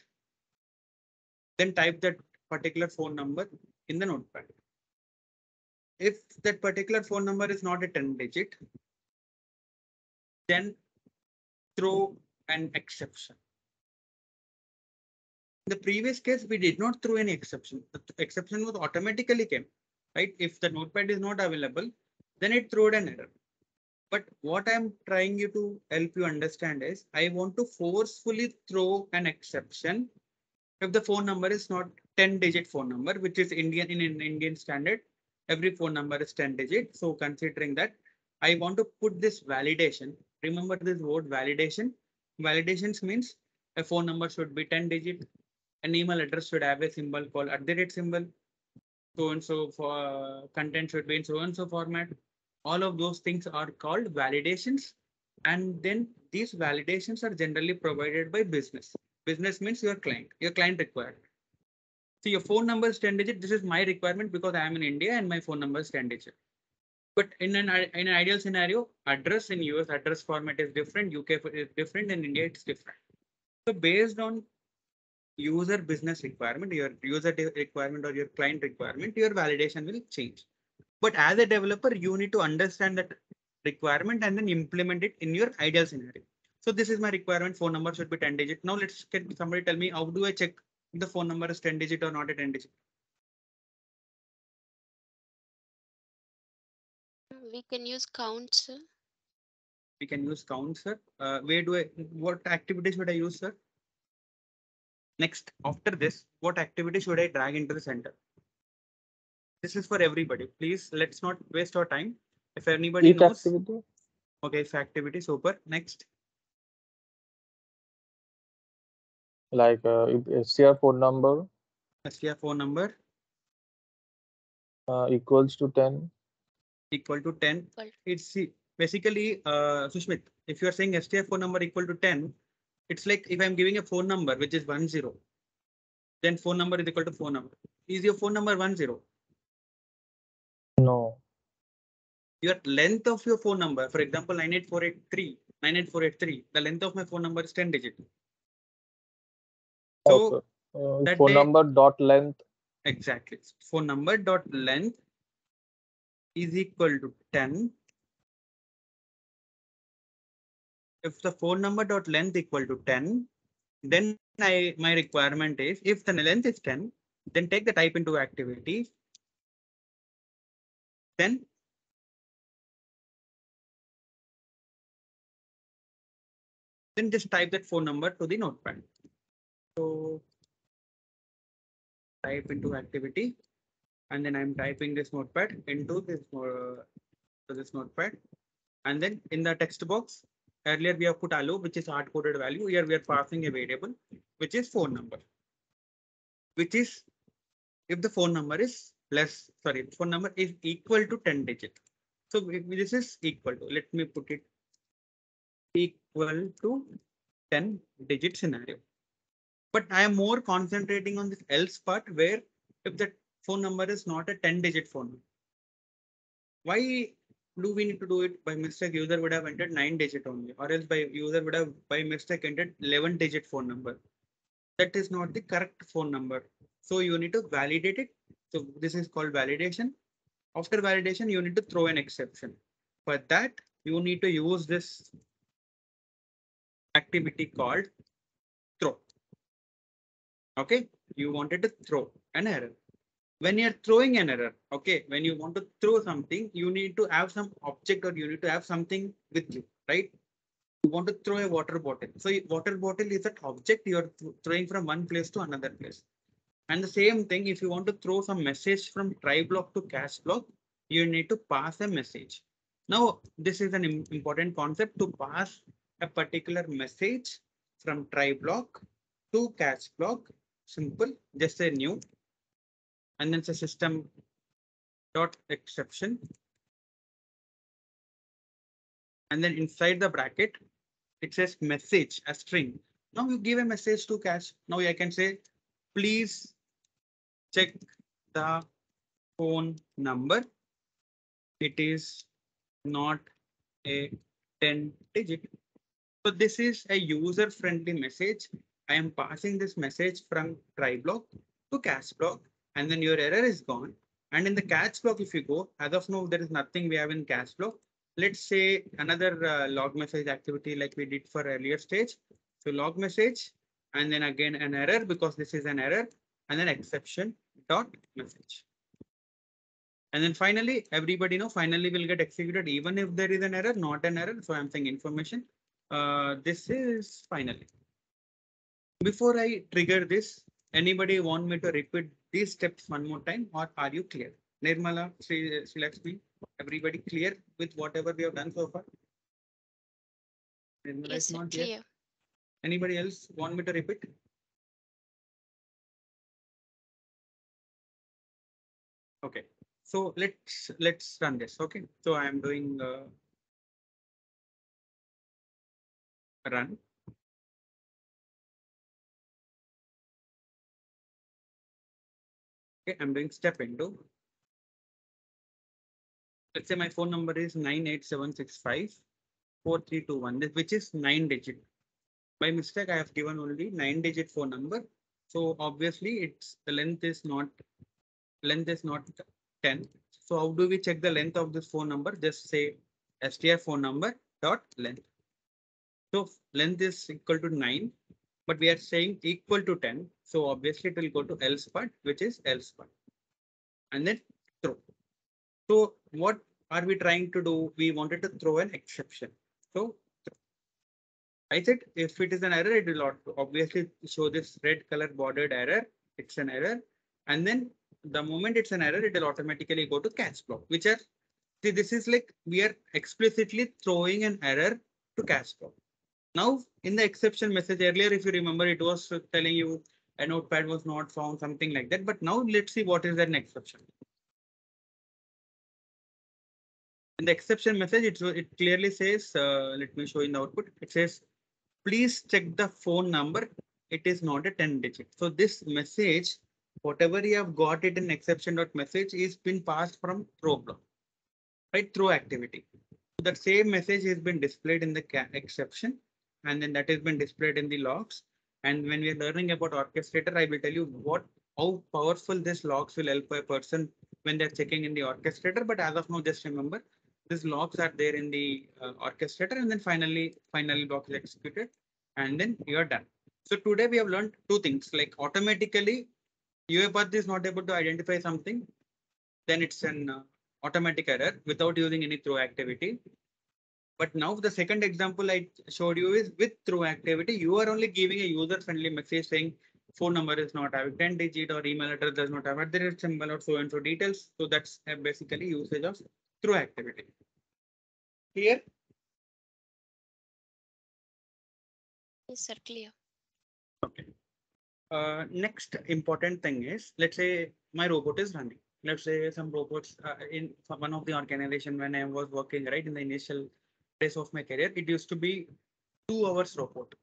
then type that particular phone number in the notepad. If that particular phone number is not a 10 digit, then throw an exception. In the previous case, we did not throw any exception. The exception was automatically came, right? If the notepad is not available, then it threw an error. But what I'm trying you to help you understand is I want to forcefully throw an exception if the phone number is not 10 digit phone number, which is Indian in an Indian standard. Every phone number is 10 digit. So considering that, I want to put this validation. Remember this word validation. Validations means a phone number should be 10 digit. An email address should have a symbol called @ symbol. So and so for content should be in so and so format. All of those things are called validations. And then these validations are generally provided by business. Business means your client required. So your phone number is 10 digit. This is my requirement because I am in India and my phone number is 10 digit. But in an ideal scenario, address in US address format is different. UK is different, and India it's different. So based on user business requirement, your user requirement or your client requirement, your validation will change. But as a developer, you need to understand that requirement and then implement it in your ideal scenario. So this is my requirement. Phone number should be 10 digit. Now can somebody tell me how do I check if the phone number is 10 digit or not a 10 digit? We can use counts, sir. We can use count, sir. What activity should I use, sir? Next, after this, what activity should I drag into the center? This is for everybody. Please, let's not waste our time. If anybody Each knows. activity. Okay, if activity, super. Next. Like STR phone number STR phone number equals to 10. equal to 10. Well, It's basically, Sushmit, if you are saying STR phone number equal to 10, it's like if I'm giving a phone number which is 10, then phone number is equal to phone number. Is your phone number 10? No. Your length of your phone number, for example, 98483, the length of my phone number is 10 digit. So Okay. that Phone day, number dot length. exactly. Phone number dot length is equal to 10. If the phone number dot length equal to 10, then my requirement is if the length is 10, then take the type into activity. Then just type that phone number to the notepad. So type into activity, and then I'm typing this notepad into this notepad. And then in the text box, earlier we have put allo, which is hard coded value. Here we are passing a variable, which is phone number, which is if the phone number is phone number is equal to 10 digit. So this is equal to, let me put it equal to 10 digit scenario. But I am more concentrating on this else part where if the phone number is not a 10 digit phone number. Why do we need to do it? By mistake, user would have entered 9 digit only, or else by user would have by mistake entered 11 digit phone number. That is not the correct phone number. So you need to validate it. So this is called validation. After validation, you need to throw an exception. For that, you need to use this activity called throw. Okay, you wanted to throw an error. When you're throwing an error, okay, when you want to throw something, you need to have some object or you need to have something with you, right? You want to throw a water bottle. So water bottle is an object you're throwing from one place to another place. And the same thing, if you want to throw some message from try block to catch block, you need to pass a message. Now, this is an important concept to pass a particular message from try block to catch block. Simple, just a new, and then it's a system dot exception. And then inside the bracket, it says message, a string. Now you give a message to catch. Now I can say, please check the phone number. It is not a 10 digit. So this is a user friendly message. I am passing this message from try block to catch block, and then your error is gone. And in the catch block, if you go, as of now, there is nothing we have in catch block. Let's say another log message activity like we did for earlier stage. So log message, and then again an error because this is an error, and then exception dot message. And then finally, everybody know finally will get executed even if there is an error, not an error. So I'm saying information. This is finally. Before I trigger this, anybody want me to repeat these steps one more time, or are you clear? Nirmala, Sri Lakshmi, everybody clear with whatever we have done so far? Nirmala Yes, is sir, not here. clear. Anybody else want me to repeat? Okay, so let's run this. Okay, so I am doing run. Okay, I'm doing step into. Let's say my phone number is 987654321, which is 9 digit. By mistake, I have given only 9 digit phone number. So obviously it's the length is not 10. So how do we check the length of this phone number? Just say str phone number dot length. So length is equal to 9, but we are saying equal to 10. So obviously it will go to else part, which is else part. And then throw. So what are we trying to do? We wanted to throw an exception. So I said if it is an error, it will obviously show this red color bordered error. It's an error. And then the moment it's an error, it will automatically go to catch block, which are, see, this is like we are explicitly throwing an error to catch block. Now, in the exception message earlier, if you remember, it was telling you a notepad was not found, something like that. But now let's see what is an exception. In the exception message, it clearly says, let me show in the output. It says, please check the phone number. It is not a 10 digit. So this message, whatever you have got it in exception.message is been passed from throw block, right? Throw activity. So that same message has been displayed in the exception, and then that has been displayed in the logs. And when we are learning about orchestrator, I will tell you how powerful this logs will help a person when they're checking in the orchestrator. But as of now, just remember, these logs are there in the orchestrator, and then finally block is executed, and then you are done. So today we have learned two things, like automatically UiPath is not able to identify something, then it's an automatic error without using any throw activity. But now the second example I showed you is with throw activity, you are only giving a user friendly message saying phone number is not having 10 digit or email address does not have address symbol or so and so details. So that's basically usage of throw activity. Clear? Yes, sir, clear. Okay. Next important thing is, let's say my robot is running. Let's say some robots in one of the organization when I was working right in the initial days of my career, it used to be 2 hours robot.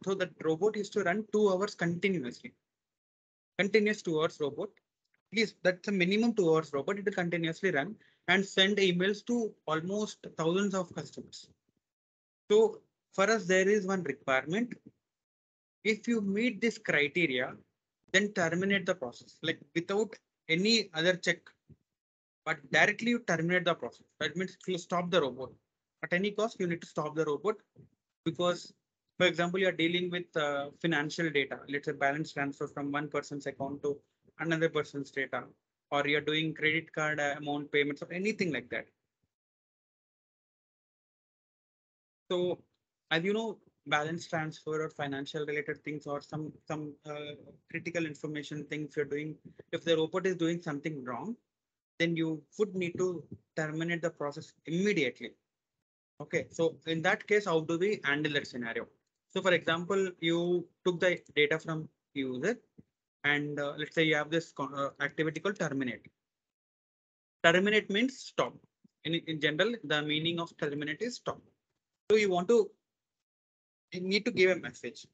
So that robot used to run 2 hours continuously. Continuous 2 hours robot. At least that's a minimum 2 hours robot. It will continuously run and send emails to almost thousands of customers. So for us, there is one requirement. If you meet this criteria, then terminate the process, like without any other check, but directly you terminate the process. That means you stop the robot. At any cost, you need to stop the robot because, for example, you are dealing with financial data. Let's say balance transfer from one person's account to another person's data, or you're doing credit card amount payments or anything like that. So, as you know, balance transfer or financial related things or some critical information things you're doing, if the robot is doing something wrong, then you would need to terminate the process immediately. Okay, so in that case, how do we handle that scenario? So for example, you took the data from user and let's say you have this activity called terminate. Terminate means stop. In general, the meaning of terminate is stop. So you need to give a message.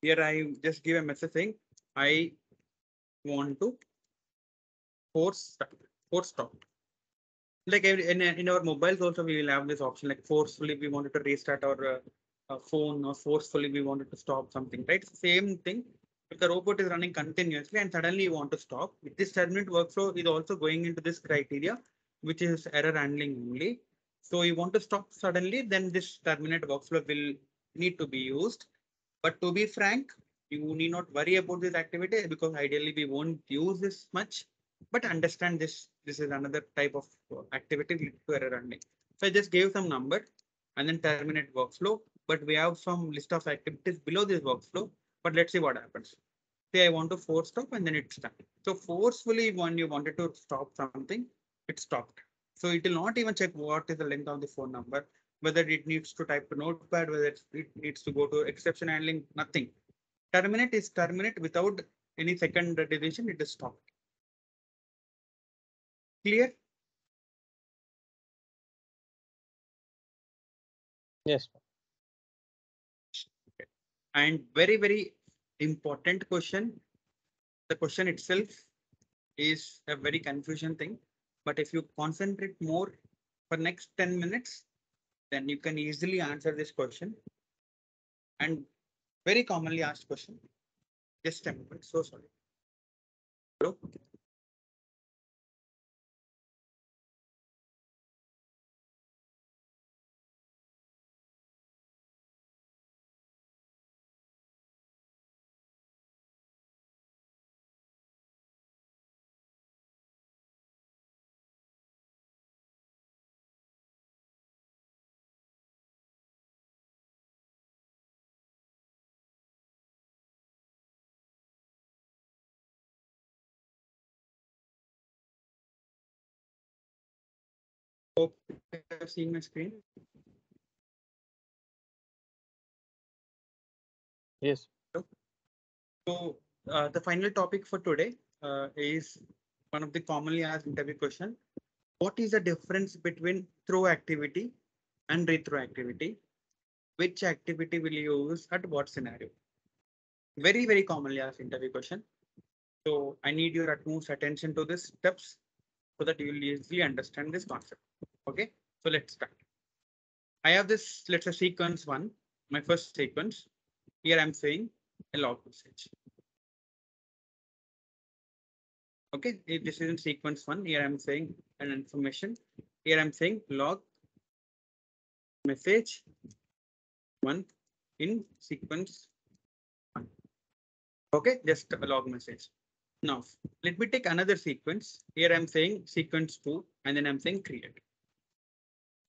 Here I just give a message saying, I want to force stop. Like in our mobiles also, we will have this option like forcefully we wanted to restart our phone, or forcefully we wanted to stop something, right? Same thing. If the robot is running continuously and suddenly you want to stop, this terminate workflow is also going into this criteria, which is error handling only. So you want to stop suddenly, then this terminate workflow will need to be used. But to be frank, you need not worry about this activity because ideally we won't use this much. But understand this is another type of activity lead to error handling. So I just gave some number and then terminate workflow. But we have some list of activities below this workflow. But let's see what happens. Say I want to force stop and then it's done. So forcefully when you wanted to stop something, it stopped. So it will not even check what is the length of the phone number, whether it needs to type to notepad, whether it needs to go to exception handling, nothing. Terminate is terminate without any second decision, it is stopped. Clear? Yes. And very, very important question. The question itself is a very confusion thing. But if you concentrate more for next 10 minutes, then you can easily answer this question. And very commonly asked question. Just a moment. So sorry. Hello? Hope you have seen my screen. Yes. So the final topic for today is one of the commonly asked interview question. What is the difference between throw activity and rethrow activity? Which activity will you use at what scenario? Very, very commonly asked interview question. So I need your utmost attention to these steps so that you will easily understand this concept. Okay, so let's start. I have this, let's say sequence one, my first sequence. Here I'm saying a log message. Okay, if this is in sequence one, here I'm saying an information. Here I'm saying log message one in sequence one. Okay, just a log message. Now, let me take another sequence. Here I'm saying sequence two, and then I'm saying create.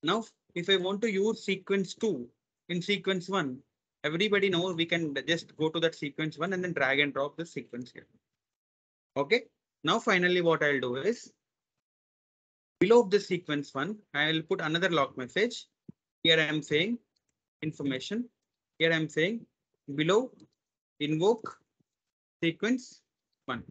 Now, if I want to use sequence two in sequence one, everybody knows we can just go to that sequence one and then drag and drop the sequence here. Okay, now finally what I'll do is below the sequence one, I'll put another log message. Here I am saying information. Here I am saying below invoke sequence one.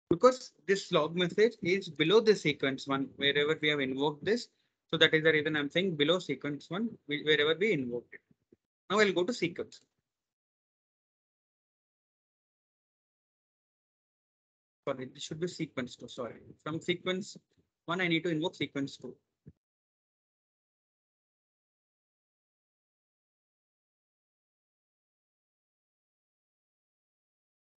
Because this log message is below the sequence one, wherever we have invoked this. So that is the reason I'm saying below sequence one, wherever we invoked it. Now I'll go to sequence. Sorry, this should be sequence two. Sorry, from sequence one, I need to invoke sequence two.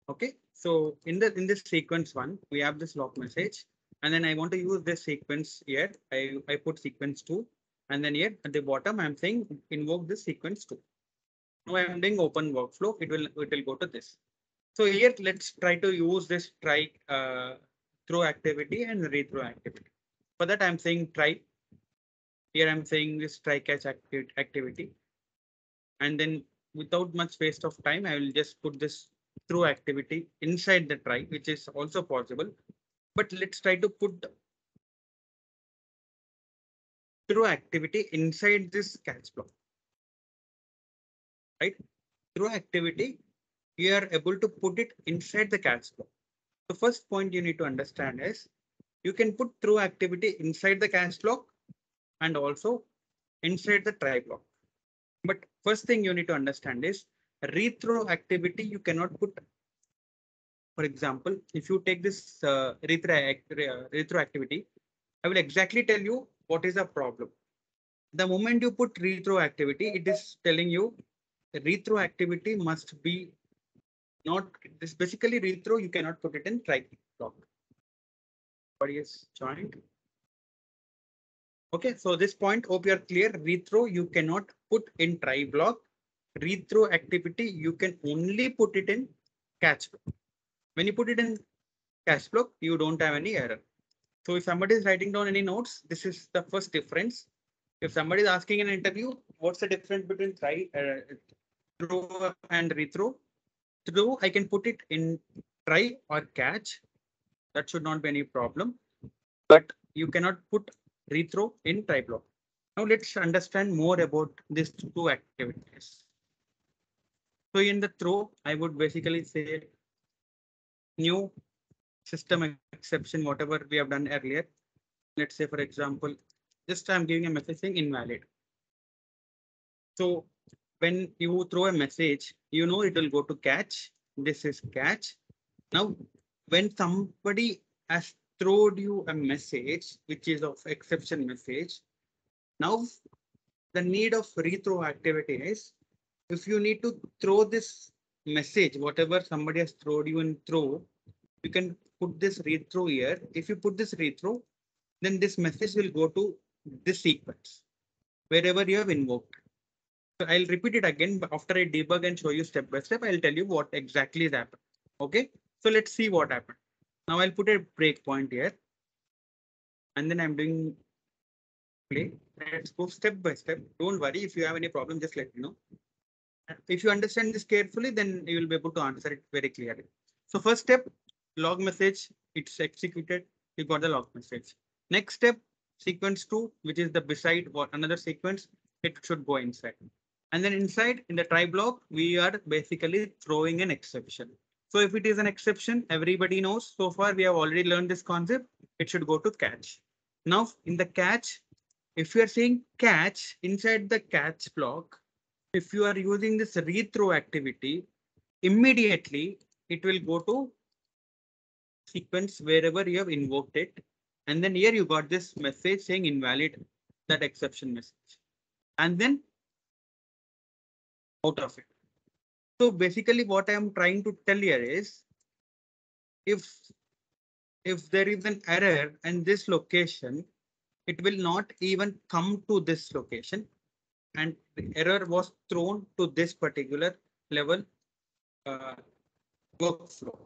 Okay, so in this sequence one, we have this log message, and then I want to use this sequence here. I put sequence two, and then here at the bottom, I'm saying invoke this sequence two. Now I'm doing open workflow. It will go to this. So here, let's try to use this try throw activity and rethrow activity. For that, I'm saying try. Here I'm saying this try catch activity, and then without much waste of time, I will just put this through activity inside the try, which is also possible. But let's try to put throw activity inside this catch block. Right? Throw activity, you are able to put it inside the catch block. The first point you need to understand is you can put throw activity inside the catch block and also inside the try block. But first thing you need to understand is rethrow activity you cannot put. For example, if you take this rethrow activity, I will exactly tell you what is the problem. The moment you put rethrow activity, it is telling you the rethrow activity must be not this. Basically, rethrow you cannot put it in try block. Everybody is joined. Okay, so this point, hope you are clear. Rethrow you cannot put in try block. Rethrow activity you can only put it in catch block. When you put it in catch block, you don't have any error. So if somebody is writing down any notes, this is the first difference. If somebody is asking in an interview, what's the difference between throw and rethrow? Throw, I can put it in try or catch. That should not be any problem. But you cannot put rethrow in try block. Now let's understand more about these two activities. So in the throw, I would basically say new system exception, whatever we have done earlier. Let's say, for example, just I'm giving a message saying invalid. So when you throw a message, you know it will go to catch. This is catch. Now, when somebody has thrown you a message, which is of exception message, now the need of rethrow activity is if you need to throw this message, whatever somebody has thrown you in throw, you can put this rethrow here. If you put this rethrow, then this message will go to this sequence wherever you have invoked. So I'll repeat it again, but after I debug and show you step by step, I'll tell you what exactly is happening. Okay, so let's see what happened. Now I'll put a breakpoint here. And then I'm doing play. Let's go step by step. Don't worry, if you have any problem, just let me know. If you understand this carefully, then you will be able to answer it very clearly. So first step, log message, it's executed. You got the log message. Next step, sequence 2, which is the beside what another sequence, it should go inside. And then inside in the try block, we are basically throwing an exception. So if it is an exception, everybody knows so far we have already learned this concept. It should go to catch. Now in the catch, if you are saying catch inside the catch block, if you are using this rethrow activity, immediately it will go to sequence wherever you have invoked it. And then here you got this message saying invalid, that exception message. And then out of it. So basically what I am trying to tell here is if there is an error in this location, it will not even come to this location. And the error was thrown to this particular level workflow.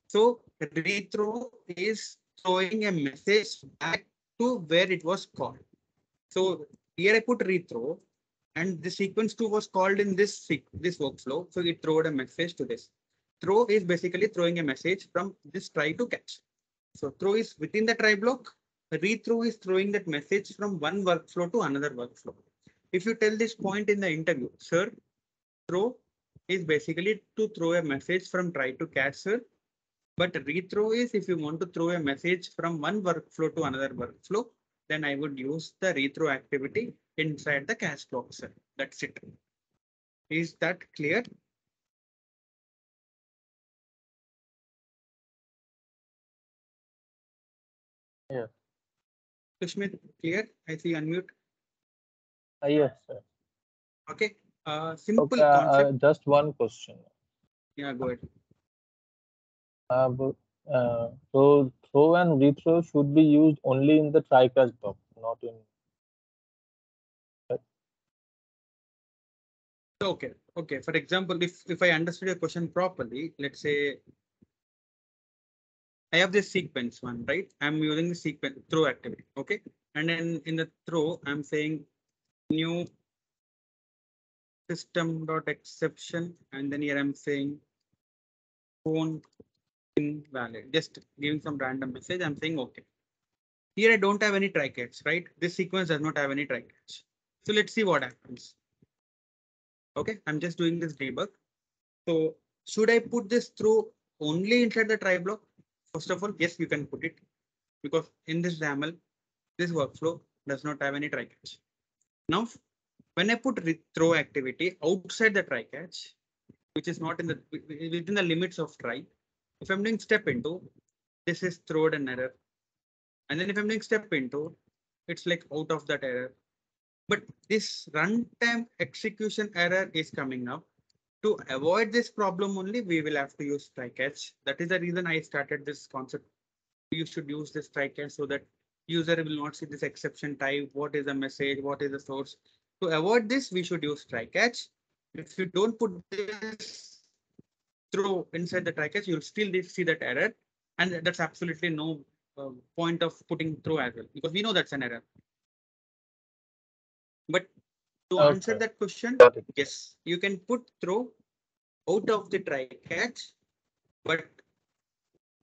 So rethrow is throwing a message back to where it was called. So here I put rethrow and the sequence 2 was called in this workflow. So it threw a message to this. Throw is basically throwing a message from this try to catch. So throw is within the try block. Rethrow is throwing that message from one workflow to another workflow. If you tell this point in the interview, sir, throw is basically to throw a message from try to catch, sir. But rethrow is if you want to throw a message from one workflow to another workflow, then I would use the rethrow activity inside the catch block, sir. That's it. Is that clear? Yeah. Sushmit, clear? I see unmute. Yes, sir. Okay. Simple Okay, concept. just one question. Yeah, go ahead. So throw and rethrow should be used only in the try catch block, not in. Okay. Okay. For example, if I understood your question properly, let's say I have this sequence one, right? I'm using the sequence throw activity. Okay. And then in the throw, I'm saying new system.exception. And then here I'm saying phone invalid. Just giving some random message. I'm saying okay. Here I don't have any try catch, right? This sequence does not have any try catch. So let's see what happens. Okay, I'm just doing this debug. So should I put this through only inside the try block? First of all, yes, you can put it because in this XAML, this workflow does not have any try catch. Now, when I put throw activity outside the try catch, which is not in the within the limits of try, if I'm doing step into, this is throwed an error. And then if I'm doing step into, it's like out of that error. But this runtime execution error is coming up. To avoid this problem only, we will have to use try catch. That is the reason I started this concept. You should use this try catch so that user will not see this exception type. What is the message? What is the source? To avoid this, we should use try catch. If you don't put this throw inside the try catch, you'll still see that error. And that's absolutely no point of putting throw as well, because we know that's an error. But to answer that question, yes, you can put throw out of the try catch, but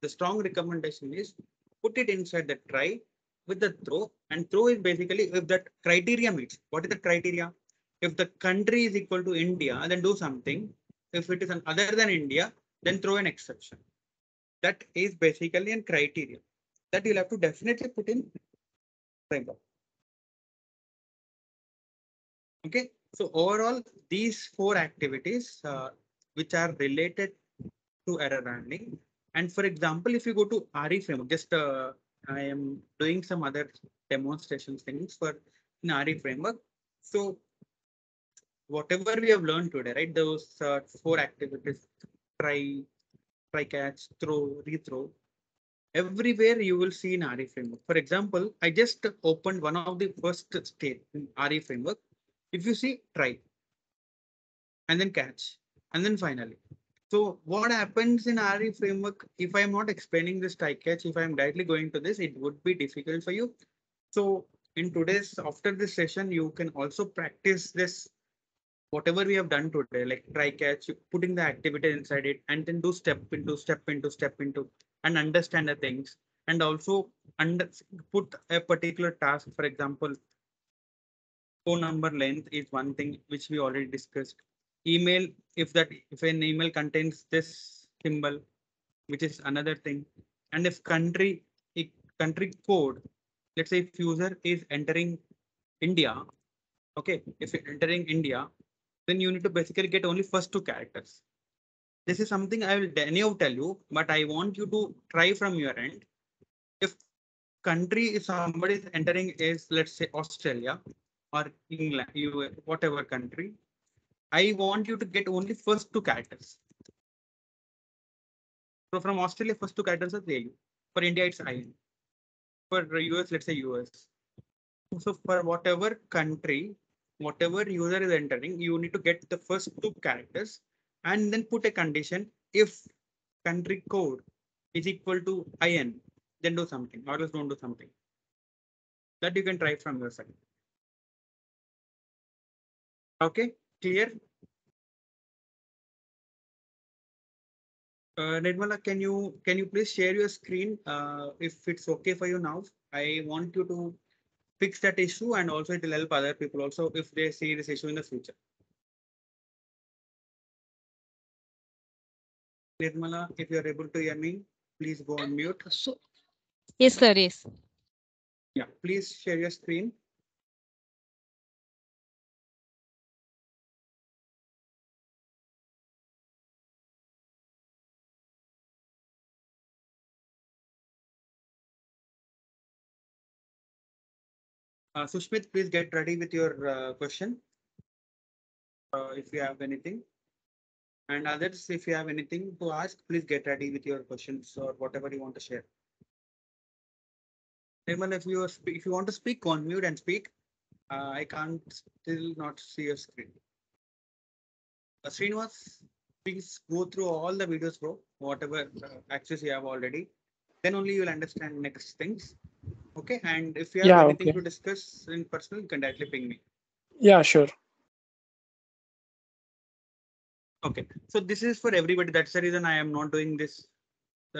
the strong recommendation is put it inside the try with the throw, and throw is basically if that criteria meets. What is the criteria? If the country is equal to India, then do something. If it is an other than India, then throw an exception. That is basically a criteria that you'll have to definitely put in framework. Okay, so overall, these 4 activities which are related to error handling. And for example, if you go to RE framework, just I am doing some other demonstration things for in RE framework. So whatever we have learned today, right? Those 4 activities: try, catch, throw, rethrow. Everywhere you will see in RE framework. For example, I just opened one of the first state in RE framework. If you see try, and then catch, and then finally. So what happens in RE framework, if I'm not explaining this try catch, if I'm directly going to this, it would be difficult for you. So in today's, after this session, you can also practice this, whatever we have done today, like try catch, putting the activity inside it, and then do step into, and understand the things. And also put a particular task, for example, phone number length is one thing which we already discussed. Email, if an email contains this symbol, which is another thing. And if country code, let's say if user is entering India, okay, if you're entering India, then you need to basically get only first 2 characters. This is something I will anyhow tell you, but I want you to try from your end. If country is somebody is entering is, let's say, Australia or England, whatever country, I want you to get only first 2 characters. So from Australia, first 2 characters are AU. For India, it's IN. For US, let's say US. So for whatever country, whatever user is entering, you need to get the first 2 characters and then put a condition. If country code is equal to IN, then do something, or else don't do something. That you can try from your side. Okay, clear? Nirmala, can you please share your screen if it's okay for you now? I want you to fix that issue, and also it will help other people also if they see this issue in the future. Nirmala, if you are able to hear me, please go on mute. So, yes, sir. Yes. Yeah, please share your screen. Sushmit, please get ready with your question. If you have anything. And others, if you have anything to ask, please get ready with your questions or whatever you want to share. Nirmal, if you want to speak, on mute and speak. I can't still not see your screen. Srinivas, please go through all the videos, bro. Whatever access you have already, then only you'll understand next things. Okay, and if you have anything to discuss in personal, you can directly ping me. Yeah, sure. Okay, so this is for everybody. That's the reason I am not doing this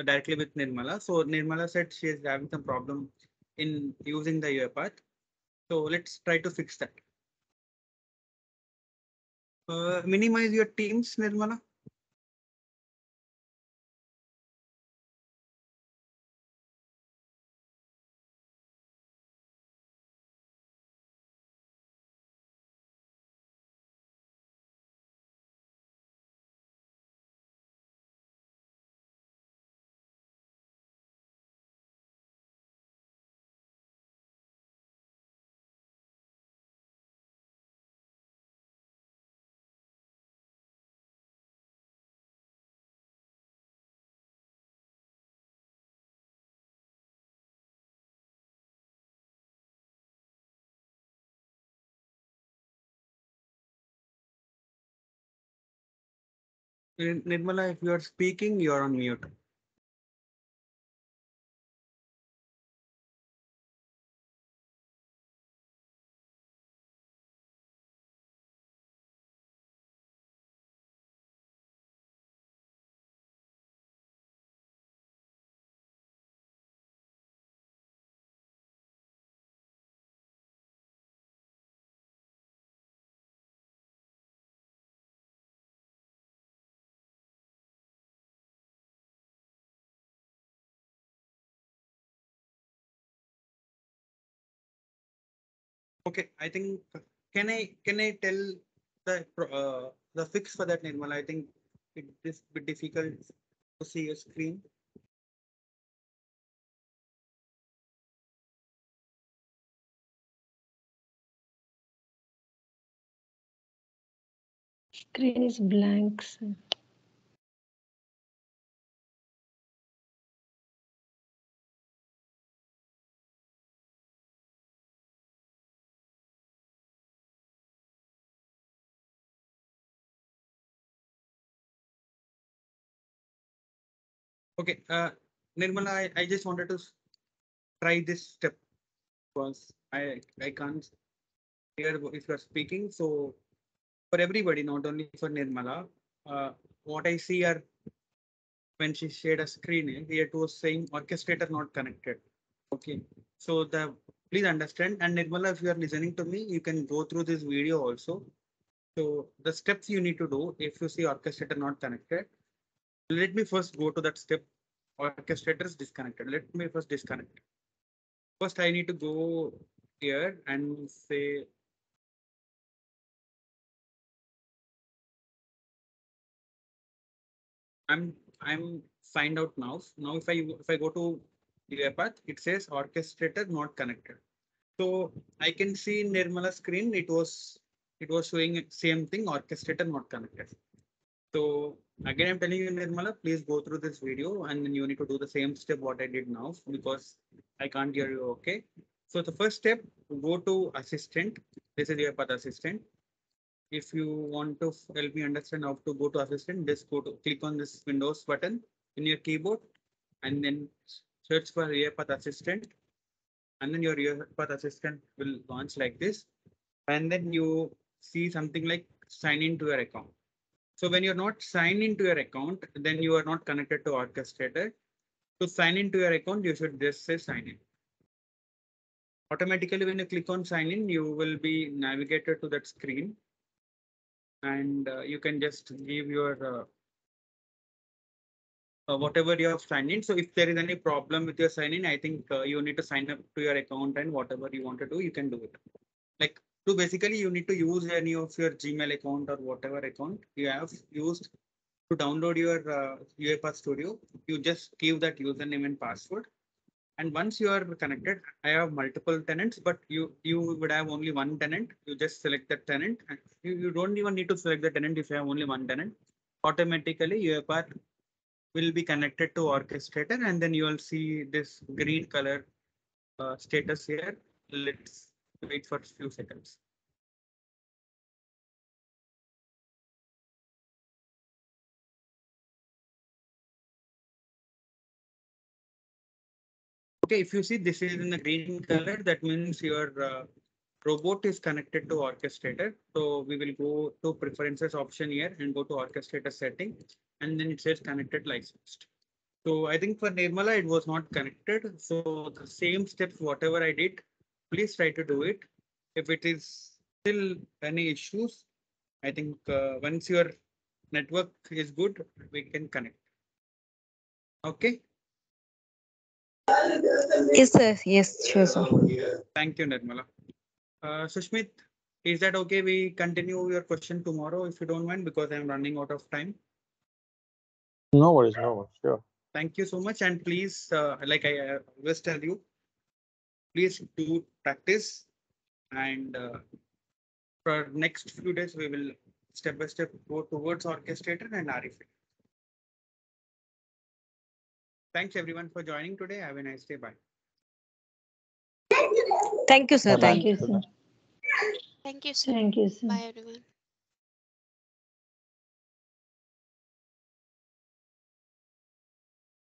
directly with Nirmala. So Nirmala said she is having some problem in using the UiPath. So let's try to fix that. Minimize your teams, Nirmala. Nirmala, if you are speaking, you are on mute. Okay, I think can I tell the fix for that, Nirmala? I think it is a bit difficult to see your screen. Screen is blank, sir. Okay, Nirmala, I just wanted to try this step because I can't hear if you're speaking. So for everybody, not only for Nirmala, what I see are when she shared a screen, here it was saying orchestrator not connected. Okay, so please understand. And Nirmala, if you are listening to me, you can go through this video also. So the steps you need to do if you see orchestrator not connected, let me first go to that step. Orchestrator is disconnected. Let me first disconnect. First, I need to go here and say I'm signed out now. Now if I go to uipath, it says orchestrator not connected. So I can see in Nirmala's screen it was showing same thing, orchestrator not connected. So again, I'm telling you, Nirmala, please go through this video and then you need to do the same step what I did now because I can't hear you. Okay. So the first step, go to assistant. This is your path assistant. If you want to help me understand how to go to assistant, just click on this Windows button in your keyboard and then search for UiPath assistant. And then your UiPath assistant will launch like this. And then you see something like sign into your account. So when you're not signed into your account, then you are not connected to Orchestrator. To sign into your account, you should just say sign in. Automatically, when you click on sign in, you will be navigated to that screen. And you can just give your whatever you have signed in. So if there is any problem with your sign in, I think you need to sign up to your account and whatever you want to do, you can do it. Like to basically you need to use any of your Gmail account or whatever account you have used to download your UiPath Studio. You just give that username and password. And once you are connected, I have multiple tenants, but you would have only one tenant. You just select the tenant. And you don't even need to select the tenant if you have only one tenant. Automatically, UiPath will be connected to orchestrator and then you will see this green color status here. Let's wait for a few seconds. Okay, if you see this is in the green color, that means your robot is connected to orchestrator. So we will go to preferences option here and go to orchestrator setting and then it says connected licensed. So I think for Nirmala, it was not connected. So the same steps, whatever I did, please try to do it. If it is still any issues, I think once your network is good, we can connect. Okay. Yes, sir. Yes, sure, sir. Thank you, Nirmala. Sushmit, is that okay? We continue your question tomorrow if you don't mind, because I'm running out of time. No worries, no worries. Sure. Thank you so much. And please, like I always tell you, please do practice. And for next few days, we will step by step go towards orchestrator and RFA. Thanks everyone for joining today. Have a nice day. Bye. Thank you, sir. Bye-bye. Thank Thank you, sir. Thank you, sir. Thank you, sir. Bye, everyone.